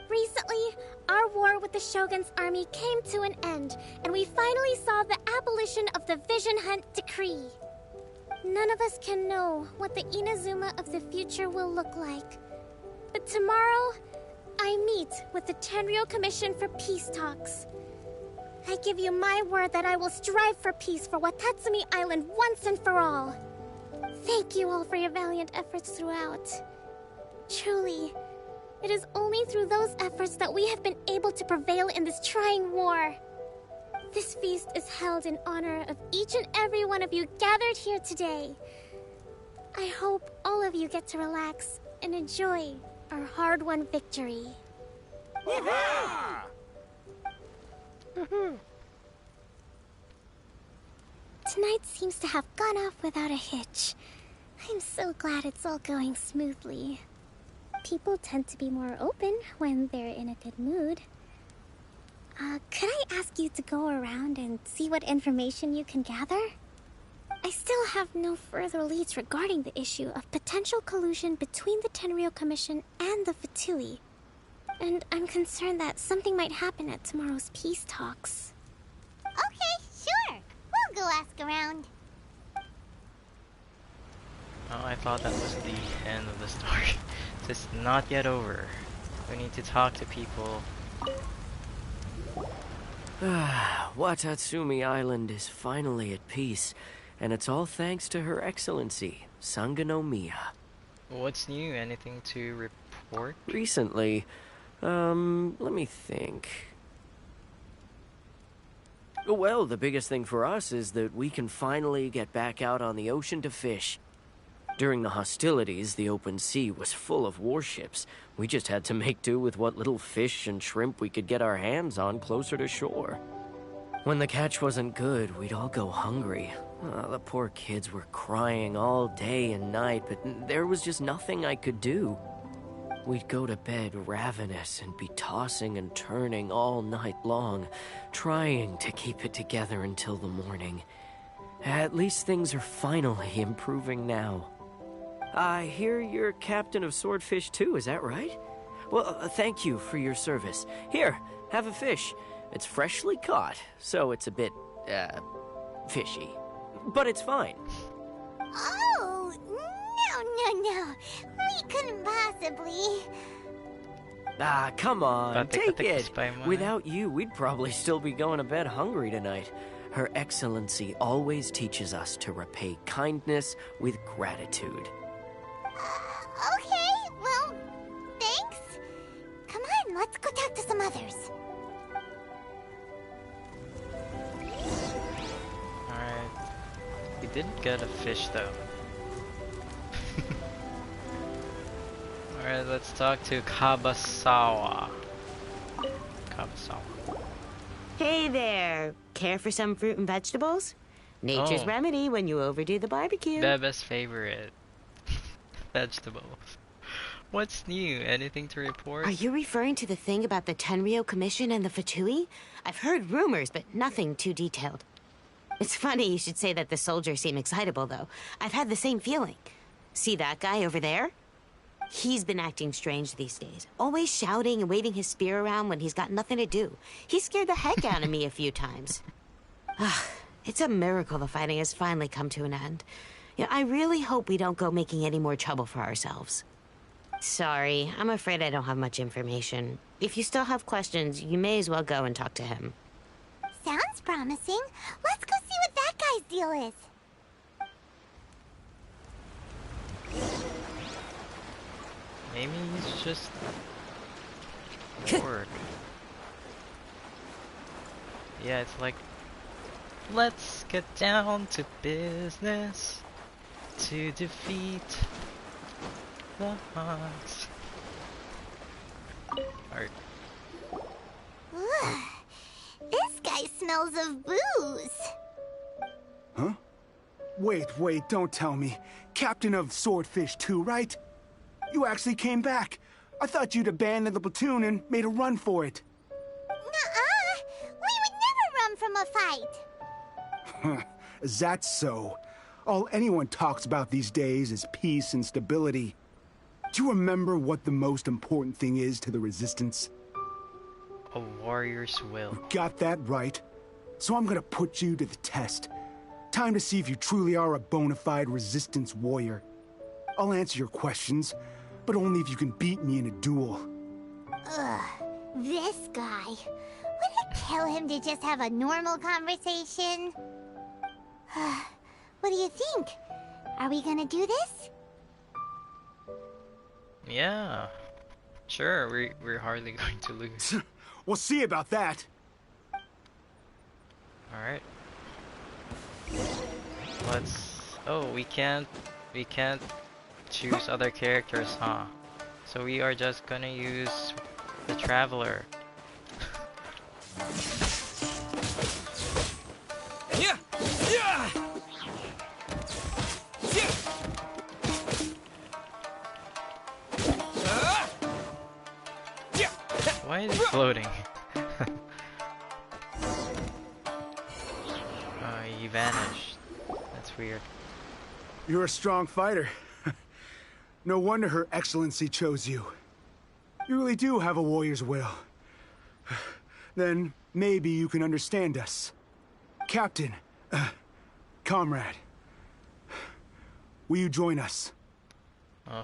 Recently, our war with the Shogun's army came to an end, and we finally saw the abolition of the Vision Hunt Decree. None of us can know what the Inazuma of the future will look like. But tomorrow, I meet with the Tenryou Commission for peace talks. I give you my word that I will strive for peace for Watatsumi Island once and for all. Thank you all for your valiant efforts throughout. Truly, it is only through those efforts that we have been able to prevail in this trying war. This feast is held in honor of each and every one of you gathered here today. I hope all of you get to relax and enjoy our hard-won victory. Tonight seems to have gone off without a hitch. I'm so glad it's all going smoothly. People tend to be more open when they're in a good mood. Could I ask you to go around and see what information you can gather? I still have no further leads regarding the issue of potential collusion between the Tenryou Commission and the Fatui. And I'm concerned that something might happen at tomorrow's peace talks. Okay, sure. We'll go ask around. Oh, I thought that was the end of the story. It's not yet over. We need to talk to people. Watatsumi Island is finally at peace, and it's all thanks to Her Excellency, Sangonomiya. What's new? Anything to report? Recently, let me think. Well, the biggest thing for us is that we can finally get back out on the ocean to fish. During the hostilities, the open sea was full of warships. We just had to make do with what little fish and shrimp we could get our hands on closer to shore. When the catch wasn't good, we'd all go hungry. The poor kids were crying all day and night, but there was just nothing I could do. We'd go to bed ravenous and be tossing and turning all night long, trying to keep it together until the morning. At least things are finally improving now. I hear you're captain of Swordfish too, is that right? Well, thank you for your service. Here, have a fish. It's freshly caught, so it's a bit, fishy. But it's fine. Oh, no. We couldn't possibly. Come on, take it. Mo. Without you, we'd probably still be going to bed hungry tonight. Her Excellency always teaches us to repay kindness with gratitude. Okay, well, thanks. Come on, let's go talk to some others. didn't get a fish though. Alright, let's talk to Kabasawa. Hey there! Care for some fruit and vegetables? Nature's remedy when you overdo the barbecue. Bebe's favorite. Vegetables. What's new? Anything to report? Are you referring to the thing about the Tenryou Commission and the Fatui? I've heard rumors, but nothing too detailed. It's funny you should say that the soldiers seem excitable, though. I've had the same feeling. See that guy over there? He's been acting strange these days. Always shouting and waving his spear around when he's got nothing to do. He scared the heck out of me a few times. It's a miracle the fighting has finally come to an end. Yeah, I really hope we don't go making any more trouble for ourselves. Sorry, I'm afraid I don't have much information. If you still have questions, you may as well go and talk to him. Sounds promising. Let's go see what that guy's deal is. Maybe he's just bored. Yeah, it's like, let's get down to business to defeat the Hawks. Alright. This guy smells of booze. Huh? Wait, don't tell me. Captain of Swordfish 2, right? You actually came back. I thought you'd abandoned the platoon and made a run for it. Nuh-uh. We would never run from a fight. Is that so? All anyone talks about these days is peace and stability. Do you remember what the most important thing is to the Resistance? A warrior's will. You got that right. So I'm gonna put you to the test. Time to see if you truly are a bona fide Resistance warrior. I'll answer your questions, but only if you can beat me in a duel. Ugh, this guy. Would it kill him to just have a normal conversation? What do you think? Are we gonna do this? Yeah. Sure, we're hardly going to lose. We'll see about that. Alright. Let's... Oh, we can't choose other characters, huh? So we are just gonna use the Traveler. Yeah! Yeah! Why is it floating? He vanished. That's weird. You're a strong fighter. No wonder Her Excellency chose you. You really do have a warrior's will. Then maybe you can understand us. Captain, comrade, will you join us?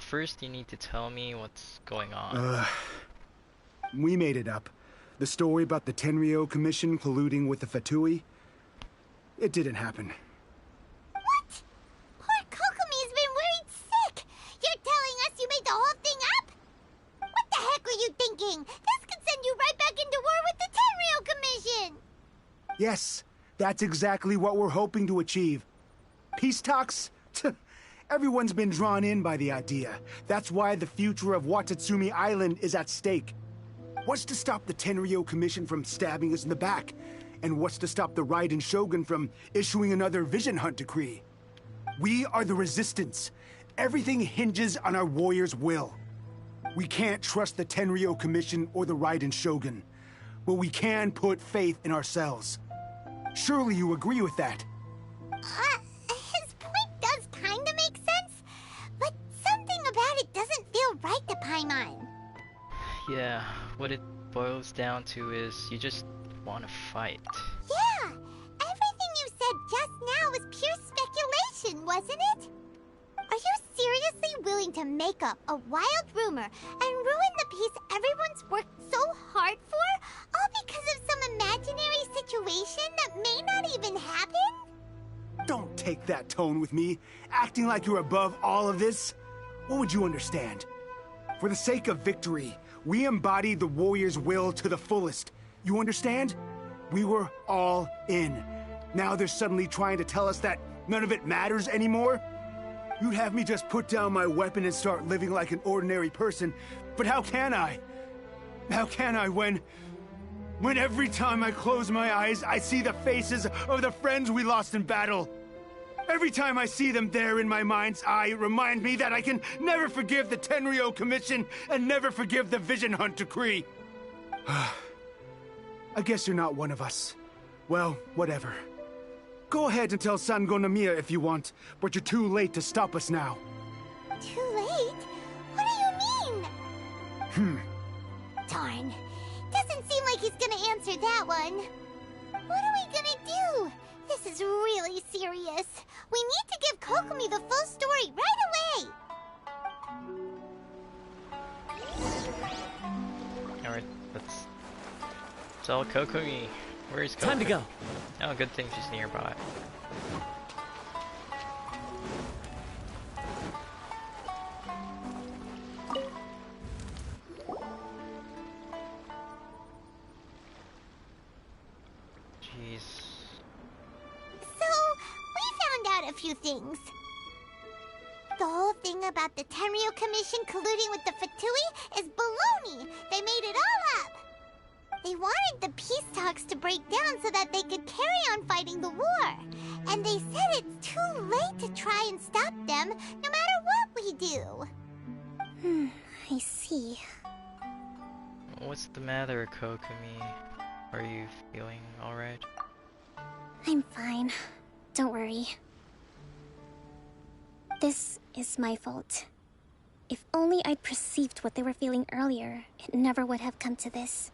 First you need to tell me what's going on. We made it up. The story about the Tenryou Commission colluding with the Fatui. It didn't happen. What? Poor Kokomi's been worried sick. You're telling us you made the whole thing up? What the heck were you thinking? This could send you right back into war with the Tenryou Commission. Yes, that's exactly what we're hoping to achieve. Peace talks? Everyone's been drawn in by the idea. That's why the future of Watatsumi Island is at stake. What's to stop the Tenryou Commission from stabbing us in the back? And what's to stop the Raiden Shogun from issuing another Vision Hunt decree? We are the Resistance. Everything hinges on our warrior's will. We can't trust the Tenryou Commission or the Raiden Shogun, but we can put faith in ourselves. Surely you agree with that? His point does kinda make sense, but something about it doesn't feel right to Paimon. Yeah, what it boils down to is you just want to fight. Yeah, everything you said just now was pure speculation, wasn't it? Are you seriously willing to make up a wild rumor and ruin the peace everyone's worked so hard for, all because of some imaginary situation that may not even happen? Don't take that tone with me, acting like you're above all of this. What would you understand? For the sake of victory, we embodied the warrior's will to the fullest. You understand? We were all in. Now they're suddenly trying to tell us that None of it matters anymore? You'd have me just put down my weapon and start living like an ordinary person, but how can I? How can I when every time I close my eyes, I see the faces of the friends we lost in battle? Every time I see them there in my mind's eye, it reminds me that I can never forgive the Tenryo Commission and never forgive the Vision Hunt Decree. I guess you're not one of us. Well, whatever. Go ahead and tell Sango Nomiya if you want, but you're too late to stop us now. Too late? What do you mean? Darn. Doesn't seem like he's gonna answer that one. What are we gonna do? This is really serious. We need to give Kokomi the full story right away! Alright, let's tell Kokomi. Where's Kokomi? Time to go. Oh, good thing she's nearby. Jeez. So, we found out a few things. The whole thing about the Tenryo Commission colluding with the Fatui is baloney. They made it all up. They wanted the peace talks to break down so that they could carry on fighting the war. And they said it's too late to try and stop them, no matter what we do. I see. What's the matter, Kokomi? Are you feeling alright? I'm fine. Don't worry. This is my fault. If only I'd perceived what they were feeling earlier, it never would have come to this.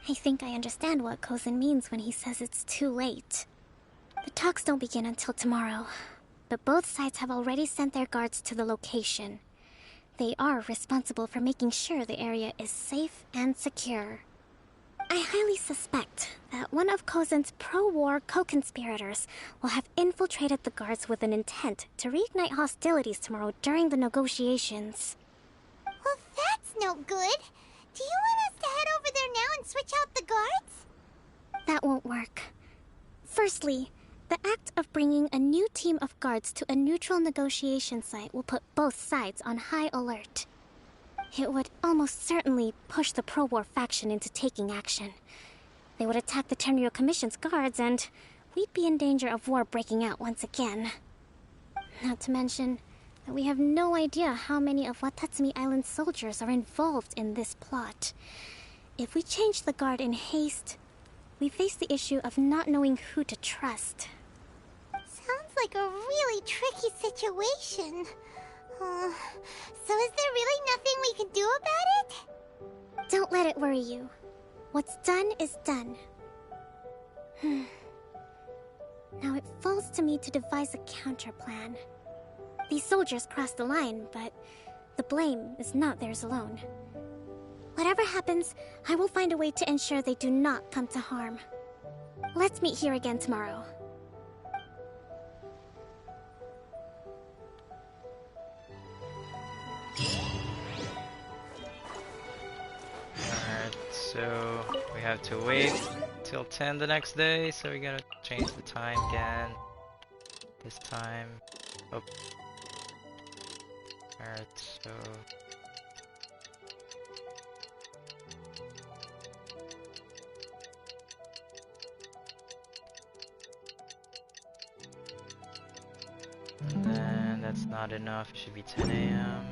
I think I understand what Kozin means when he says it's too late. The talks don't begin until tomorrow, but both sides have already sent their guards to the location. They are responsible for making sure the area is safe and secure. I highly suspect that one of Kozin's pro-war co-conspirators will have infiltrated the guards with an intent to reignite hostilities tomorrow during the negotiations. Well, that's no good. Do you want us to head over there now and switch out the guards? That won't work. Firstly, the act of bringing a new team of guards to a neutral negotiation site will put both sides on high alert. It would almost certainly push the pro-war faction into taking action. They would attack the Tenryo Commission's guards, and we'd be in danger of war breaking out once again. Not to mention that we have no idea how many of Watatsumi Island's soldiers are involved in this plot. If we change the guard in haste, we face the issue of not knowing who to trust. Sounds like a really tricky situation. So is there really nothing we can do about it? Don't let it worry you. What's done is done. Now it falls to me to devise a counterplan. These soldiers crossed the line, but the blame is not theirs alone. Whatever happens, I will find a way to ensure they do not come to harm. Let's meet here again tomorrow. Alright, so we have to wait till 10 the next day, so we gotta change the time again. This time. Oh. Alright, so. And then that's not enough, it should be 10 a.m.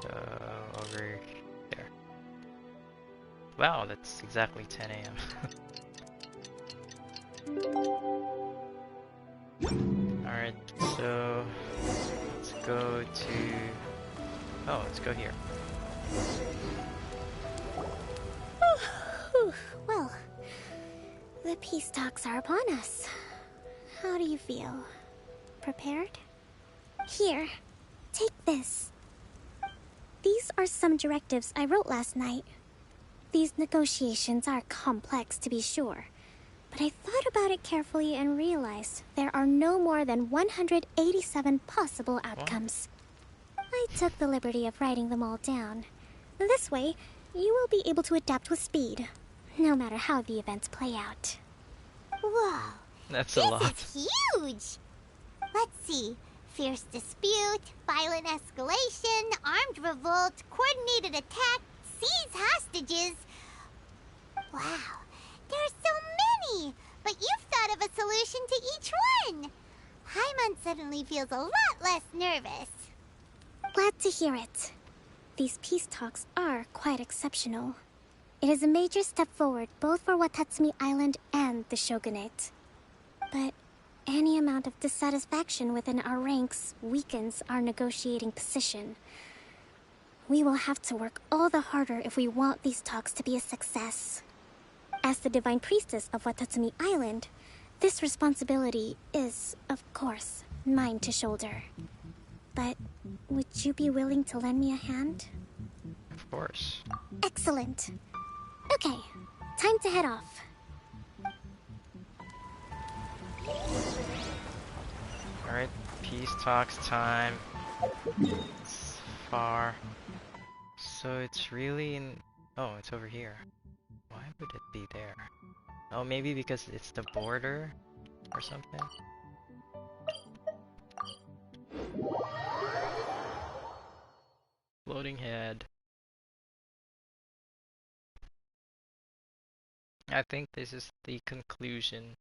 So, over there. Wow, that's exactly 10 a.m. Alright, so let's go to... Oh, let's go here. Well, the peace talks are upon us. How do you feel? Prepared? Here, take this. These are some directives I wrote last night. These negotiations are complex, to be sure, but I thought about it carefully and realized there are no more than 187 possible outcomes. I took the liberty of writing them all down. This way, you will be able to adapt with speed, no matter how the events play out. Whoa, That's a lot. This is huge! Let's see. Fierce dispute, violent escalation, armed revolt, coordinated attack, seize hostages. Wow, there are so many! But you've thought of a solution to each one! Paimon suddenly feels a lot less nervous. Glad to hear it. These peace talks are quite exceptional. It is a major step forward both for Watatsumi Island and the Shogunate. But any amount of dissatisfaction within our ranks weakens our negotiating position. We will have to work all the harder if we want these talks to be a success. As the Divine Priestess of Watatsumi Island, this responsibility is, of course, mine to shoulder. But would you be willing to lend me a hand? Of course. Excellent. Okay, time to head off. Alright, peace talks time. It's far. So it's really in... Oh, it's over here. Why would it be there? Oh, maybe because it's the border or something? Floating head. I think this is the conclusion.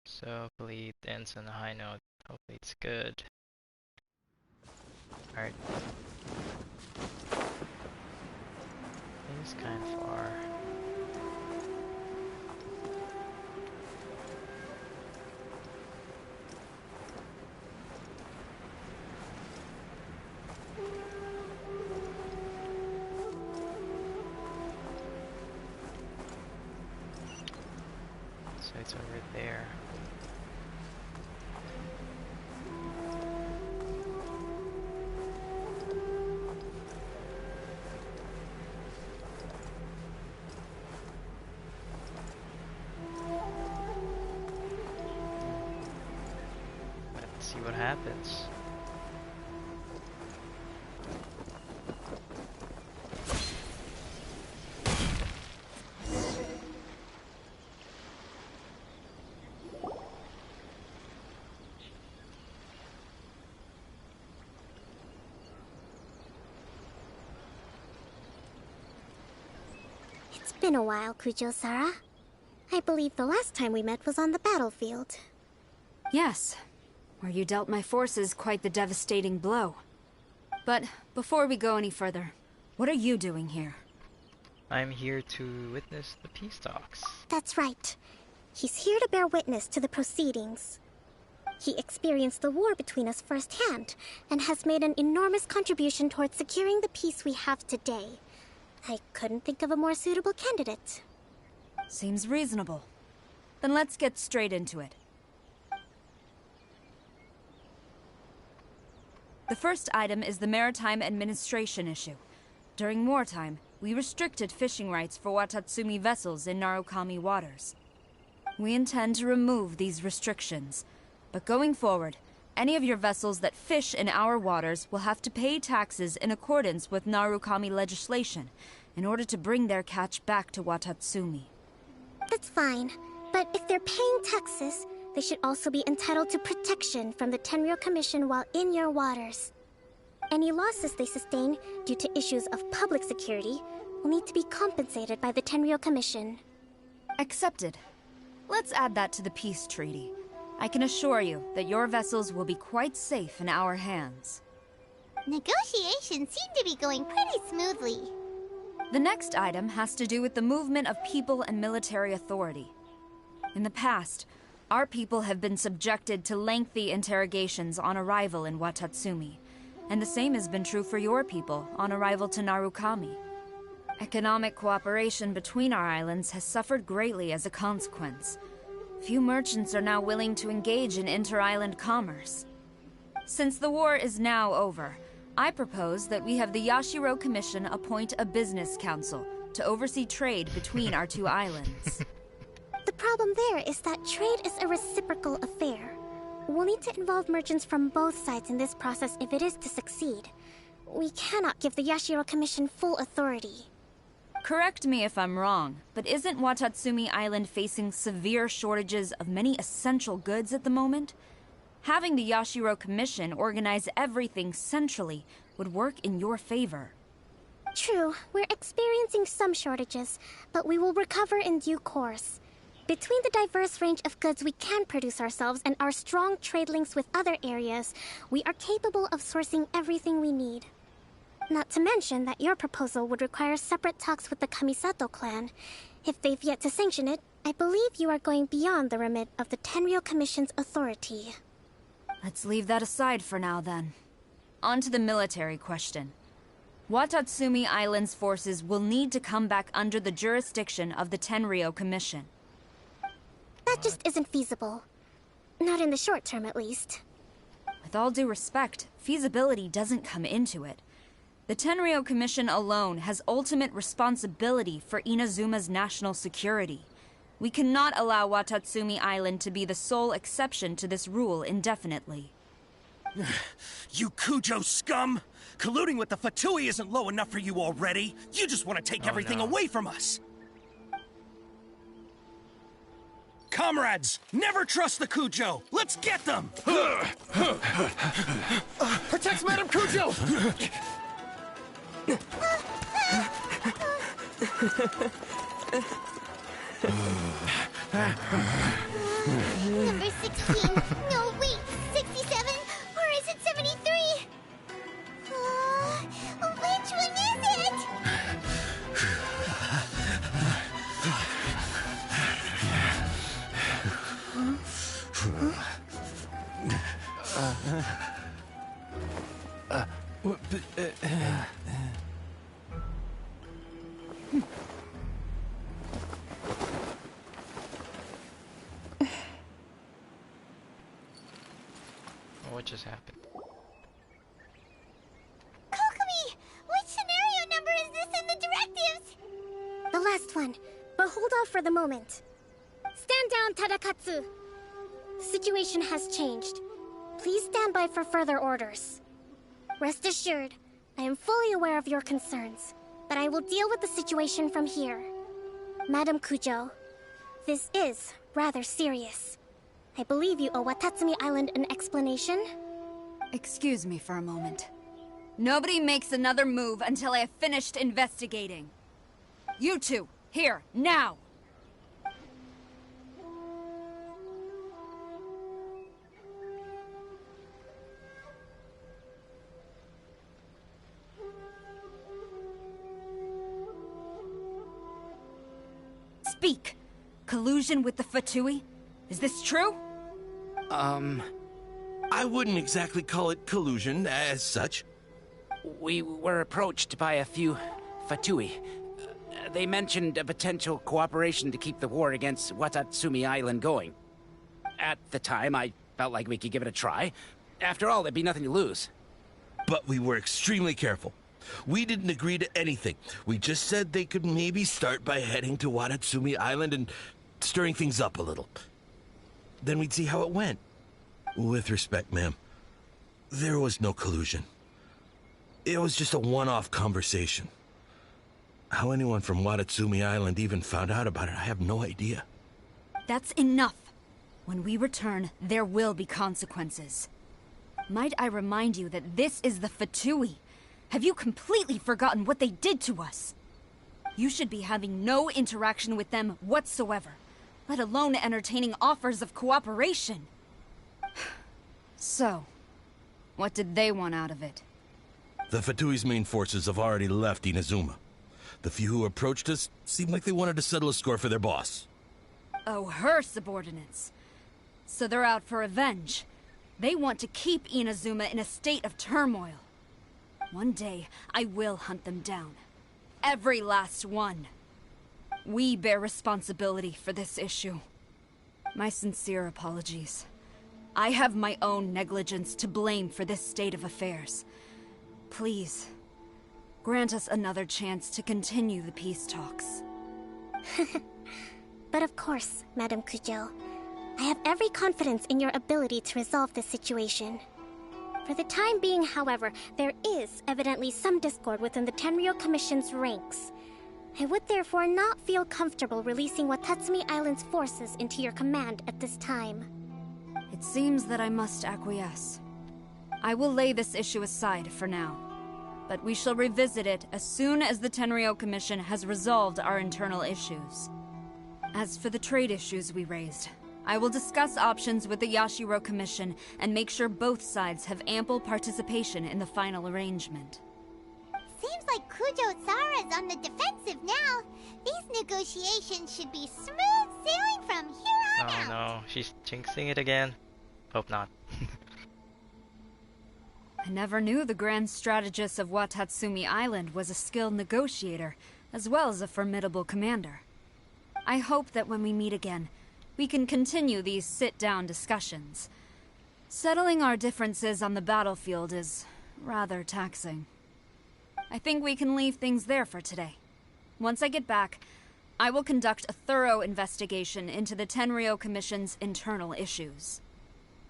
So hopefully it ends on a high note. Hopefully it's good. Alright. It's kind of far. So it's over there. Let's see what happens. It's been a while, Kujo-Sara. I believe the last time we met was on the battlefield. Yes, where you dealt my forces quite the devastating blow. But before we go any further, what are you doing here? I'm here to witness the peace talks. That's right. He's here to bear witness to the proceedings. He experienced the war between us firsthand, and has made an enormous contribution towards securing the peace we have today. I couldn't think of a more suitable candidate. Seems reasonable. Then let's get straight into it. The first item is the Maritime Administration issue. During wartime, we restricted fishing rights for Watatsumi vessels in Narukami waters. We intend to remove these restrictions, but going forward, any of your vessels that fish in our waters will have to pay taxes in accordance with Narukami legislation in order to bring their catch back to Watatsumi. That's fine, but if they're paying taxes, they should also be entitled to protection from the Tenryou Commission while in your waters. Any losses they sustain due to issues of public security will need to be compensated by the Tenryou Commission. Accepted. Let's add that to the peace treaty. I can assure you that your vessels will be quite safe in our hands. Negotiations seem to be going pretty smoothly. The next item has to do with the movement of people and military authority. In the past, our people have been subjected to lengthy interrogations on arrival in Watatsumi, and the same has been true for your people on arrival to Narukami. Economic cooperation between our islands has suffered greatly as a consequence. Few merchants are now willing to engage in inter-island commerce. Since the war is now over, I propose that we have the Yashiro Commission appoint a business council to oversee trade between our two islands. The problem there is that trade is a reciprocal affair. We'll need to involve merchants from both sides in this process if it is to succeed. We cannot give the Yashiro Commission full authority. Correct me if I'm wrong, but isn't Watatsumi Island facing severe shortages of many essential goods at the moment? Having the Yashiro Commission organize everything centrally would work in your favor. True, we're experiencing some shortages, but we will recover in due course. Between the diverse range of goods we can produce ourselves and our strong trade links with other areas, we are capable of sourcing everything we need. Not to mention that your proposal would require separate talks with the Kamisato clan. If they've yet to sanction it, I believe you are going beyond the remit of the Tenryou Commission's authority. Let's leave that aside for now, then. On to the military question. Watatsumi Island's forces will need to come back under the jurisdiction of the Tenryou Commission. That just isn't feasible. Not in the short term, at least. With all due respect, feasibility doesn't come into it. The Tenryou Commission alone has ultimate responsibility for Inazuma's national security. We cannot allow Watatsumi Island to be the sole exception to this rule indefinitely. You Kujo scum! Colluding with the Fatui isn't low enough for you already! You just want to take everything away from us! Comrades, never trust the Kujo! Let's get them! Protect Madame Kujo! Number 16. No, wait. 67? Or is it 73? Which one is it? What just happened? Kokomi! Which scenario number is this in the directives? The last one, but hold off for the moment. Stand down, Tadakatsu! The situation has changed. Please stand by for further orders. Rest assured, I am fully aware of your concerns, but I will deal with the situation from here. Madam Kujo, this is rather serious. I believe you owe Watatsumi Island an explanation. Excuse me for a moment. Nobody makes another move until I have finished investigating. You two, here, now! Speak! Collusion with the Fatui? Is this true? I wouldn't exactly call it collusion as such. We were approached by a few Fatui. They mentioned a potential cooperation to keep the war against Watatsumi Island going. At the time, I felt like we could give it a try. After all, there'd be nothing to lose. But we were extremely careful. We didn't agree to anything. We just said they could maybe start by heading to Watatsumi Island and stirring things up a little. Then we'd see how it went. With respect, ma'am, there was no collusion. It was just a one-off conversation. How anyone from Watatsumi Island even found out about it, I have no idea. That's enough. When we return, there will be consequences. Might I remind you that this is the Fatui? Have you completely forgotten what they did to us? You should be having no interaction with them whatsoever, let alone entertaining offers of cooperation. So, what did they want out of it? The Fatui's main forces have already left Inazuma. The few who approached us seemed like they wanted to settle a score for their boss. Oh, her subordinates. So they're out for revenge. They want to keep Inazuma in a state of turmoil. One day, I will hunt them down. Every last one. We bear responsibility for this issue. My sincere apologies. I have my own negligence to blame for this state of affairs. Please, grant us another chance to continue the peace talks. But of course, Madam Kujo. I have every confidence in your ability to resolve this situation. For the time being, however, there is evidently some discord within the Tenryou Commission's ranks. I would therefore not feel comfortable releasing Watatsumi Island's forces into your command at this time. It seems that I must acquiesce. I will lay this issue aside for now, but we shall revisit it as soon as the Tenryou Commission has resolved our internal issues. As for the trade issues we raised, I will discuss options with the Yashiro Commission and make sure both sides have ample participation in the final arrangement. Seems like Kujo-Sara's on the defensive now. These negotiations should be smooth sailing from here on out. Oh no, she's jinxing it again. Hope not. I never knew the grand strategist of Watatsumi Island was a skilled negotiator, as well as a formidable commander. I hope that when we meet again, we can continue these sit-down discussions. Settling our differences on the battlefield is rather taxing. I think we can leave things there for today. Once I get back, I will conduct a thorough investigation into the Tenryou Commission's internal issues.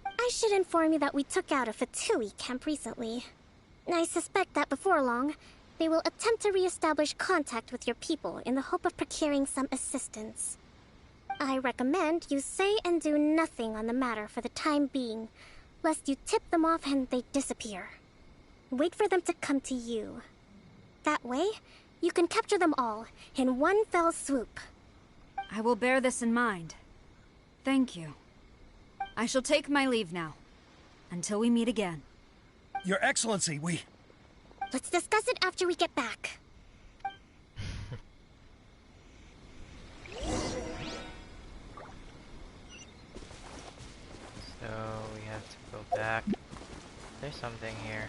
I should inform you that we took out a Fatui camp recently. I suspect that before long, they will attempt to re-establish contact with your people in the hope of procuring some assistance. I recommend you say and do nothing on the matter for the time being, lest you tip them off and they disappear. Wait for them to come to you. That way, you can capture them all in one fell swoop. I will bear this in mind. Thank you. I shall take my leave now. Until we meet again. Your Excellency, Let's discuss it after we get back. So we have to go back. There's something here.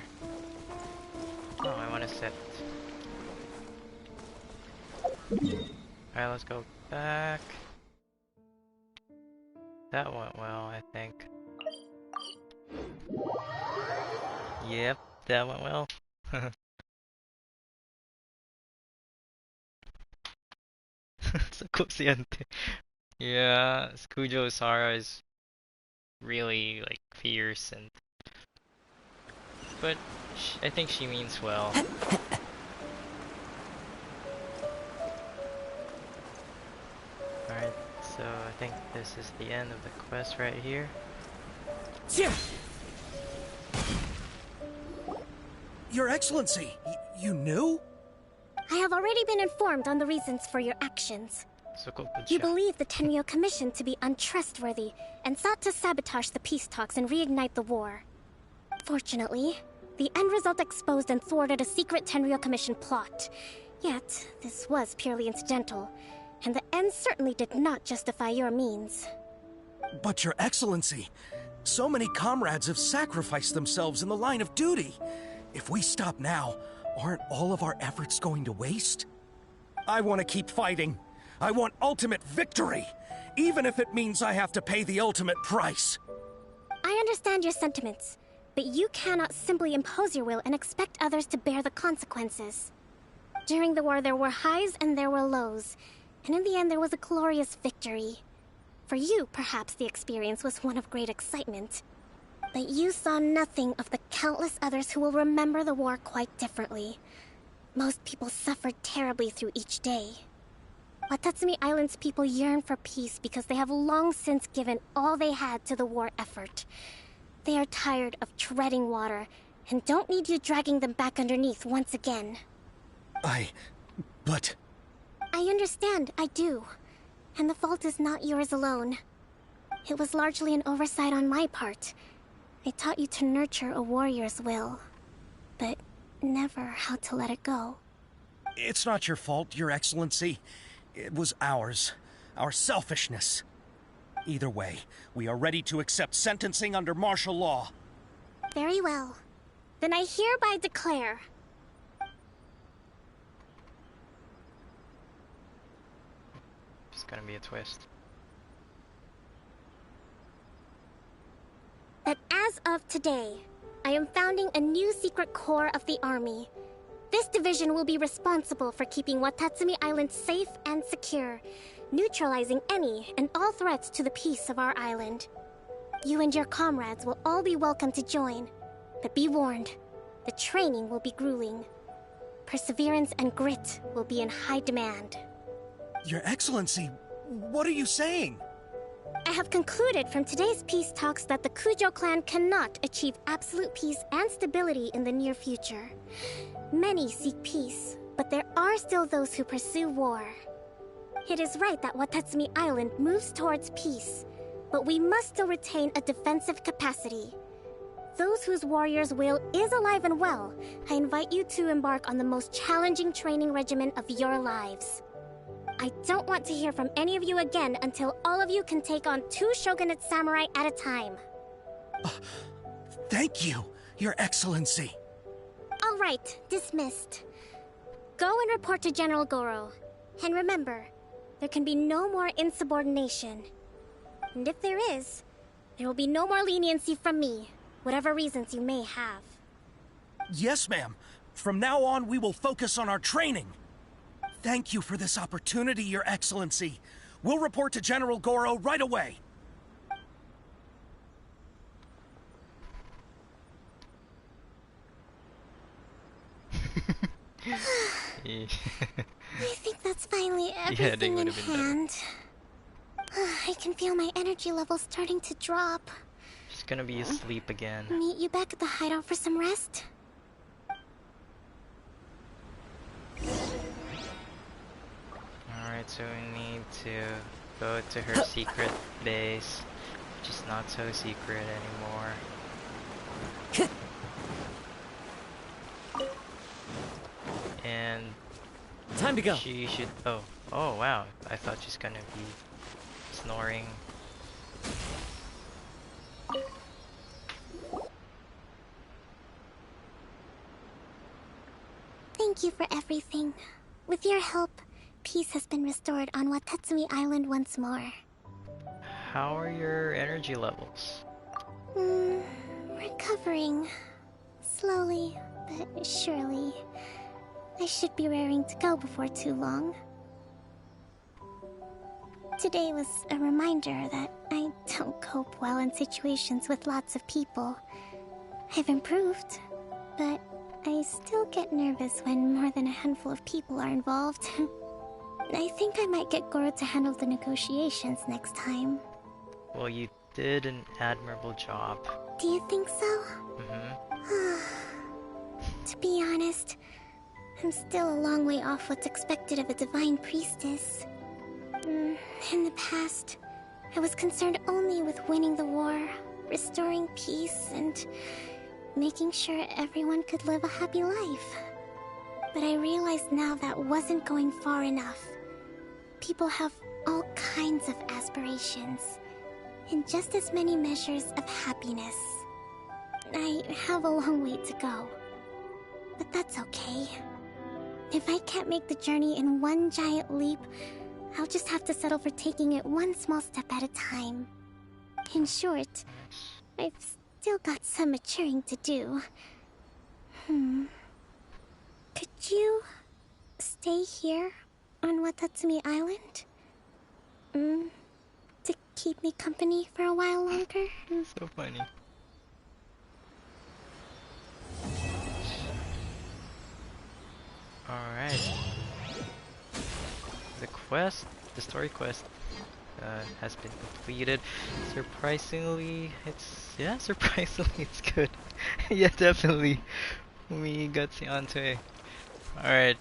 Oh, I want to sit. Alright, let's go back. That went well, I think. Yep, that went well. So consciente. Yeah, Kujo Sara is really like fierce and but I think she means well. Alright, so I think this is the end of the quest right here. Your Excellency, you knew? I have already been informed on the reasons for your actions. You believe the Tenryou Commission to be untrustworthy and sought to sabotage the peace talks and reignite the war. Fortunately, the end result exposed and thwarted a secret Tenryou Commission plot. Yet, this was purely incidental, and the end certainly did not justify your means. But Your Excellency, so many comrades have sacrificed themselves in the line of duty. If we stop now, aren't all of our efforts going to waste? I want to keep fighting. I want ultimate victory, even if it means I have to pay the ultimate price. I understand your sentiments, but you cannot simply impose your will and expect others to bear the consequences. During the war, there were highs and there were lows, and in the end there was a glorious victory. For you, perhaps the experience was one of great excitement. But you saw nothing of the countless others who will remember the war quite differently. Most people suffered terribly through each day. Watatsumi Island's people yearn for peace because they have long since given all they had to the war effort. They are tired of treading water and don't need you dragging them back underneath once again. But... I understand, I do. And the fault is not yours alone. It was largely an oversight on my part. I taught you to nurture a warrior's will, but never how to let it go. It's not your fault, Your Excellency. It was ours. Our selfishness. Either way, we are ready to accept sentencing under martial law. Very well. Then I hereby declare... It's gonna be a twist. That as of today, I am founding a new secret corps of the army. This division will be responsible for keeping Watatsumi Island safe and secure, neutralizing any and all threats to the peace of our island. You and your comrades will all be welcome to join, but be warned, the training will be grueling. perseverance and grit will be in high demand. Your Excellency, what are you saying? I have concluded from today's peace talks that the Kujo clan cannot achieve absolute peace and stability in the near future. Many seek peace, but there are still those who pursue war. It is right that Watatsumi Island moves towards peace, but we must still retain a defensive capacity. Those whose warrior's will is alive and well, I invite you to embark on the most challenging training regimen of your lives. I don't want to hear from any of you again until all of you can take on 2 shogunate samurai at a time. Thank you, Your Excellency. All right, dismissed. Go and report to General Goro. And remember, there can be no more insubordination. And if there is, there will be no more leniency from me, whatever reasons you may have. Yes, ma'am. From now on, we will focus on our training. Thank you for this opportunity, Your Excellency. We'll report to General Goro right away. I think that's finally everything in hand. I can feel my energy levels starting to drop. She's gonna be asleep again. Meet you back at the hideout for some rest? Alright, so we need to go to her secret base, which is not so secret anymore. And time to go. She should. Oh wow! I thought she's gonna be snoring. Thank you for everything. With your help, peace has been restored on Watatsumi Island once more. How are your energy levels? Recovering. Slowly, but surely. I should be raring to go before too long. Today was a reminder that I don't cope well in situations with lots of people. I've improved, but I still get nervous when more than a handful of people are involved. I think I might get Goro to handle the negotiations next time. Well, you did an admirable job. Do you think so? To be honest, I'm still a long way off what's expected of a divine priestess. In the past, I was concerned only with winning the war, restoring peace, and making sure everyone could live a happy life. But I realize now that wasn't going far enough. People have all kinds of aspirations, and just as many measures of happiness. I have a long way to go. But that's okay. If I can't make the journey in one giant leap, I'll just have to settle for taking it one small step at a time. In short, I've still got some maturing to do. Could you stay here on Watatsumi Island? To keep me company for a while longer? So funny. Alright. The story quest has been completed. Surprisingly, it's good. Yeah, definitely. We got Seante. Alright.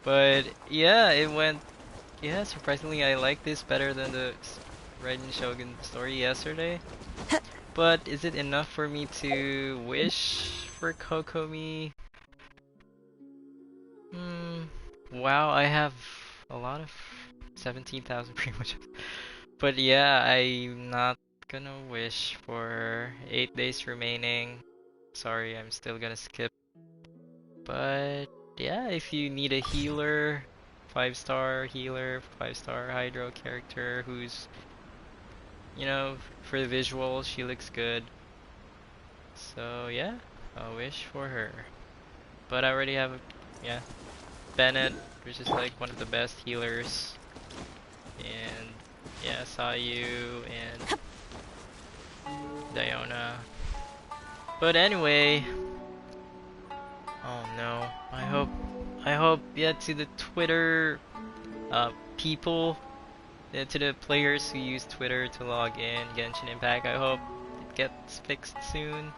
But yeah, it went. Yeah, surprisingly, I like this better than the Raiden Shogun story yesterday. But is it enough for me to wish for Kokomi? Wow, I have a lot of 17,000 pretty much. But yeah, I'm not gonna wish for 8 days remaining. Sorry, I'm still gonna skip. But yeah, if you need a healer, 5-star healer, 5-star Hydro character who's, you know, for the visual, she looks good. So yeah, I'll wish for her. But I already have, Bennett, which is like one of the best healers. And yeah, Sayu and Diona. But anyway, oh no, I I hope, yeah, to the Twitter people, to the players who use Twitter to log in Genshin Impact, I hope it gets fixed soon.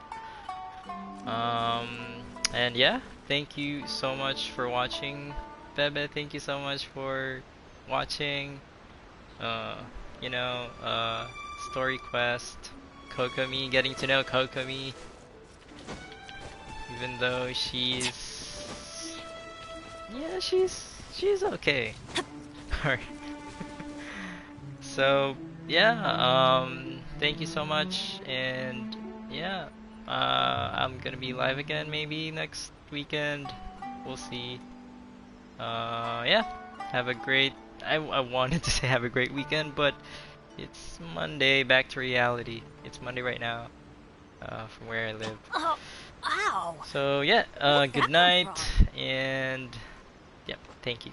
And yeah, thank you so much for watching. Bebe, thank you so much for watching. You know, Story Quest, Kokomi, getting to know Kokomi, even though she's, yeah, she's okay. Alright. So yeah, thank you so much, and yeah, I'm gonna be live again maybe next weekend. We'll see. Yeah, have a great. I wanted to say have a great weekend, but it's Monday. Back to reality. It's Monday right now, from where I live. Oh, ow! So yeah, good night, and yep, thank you.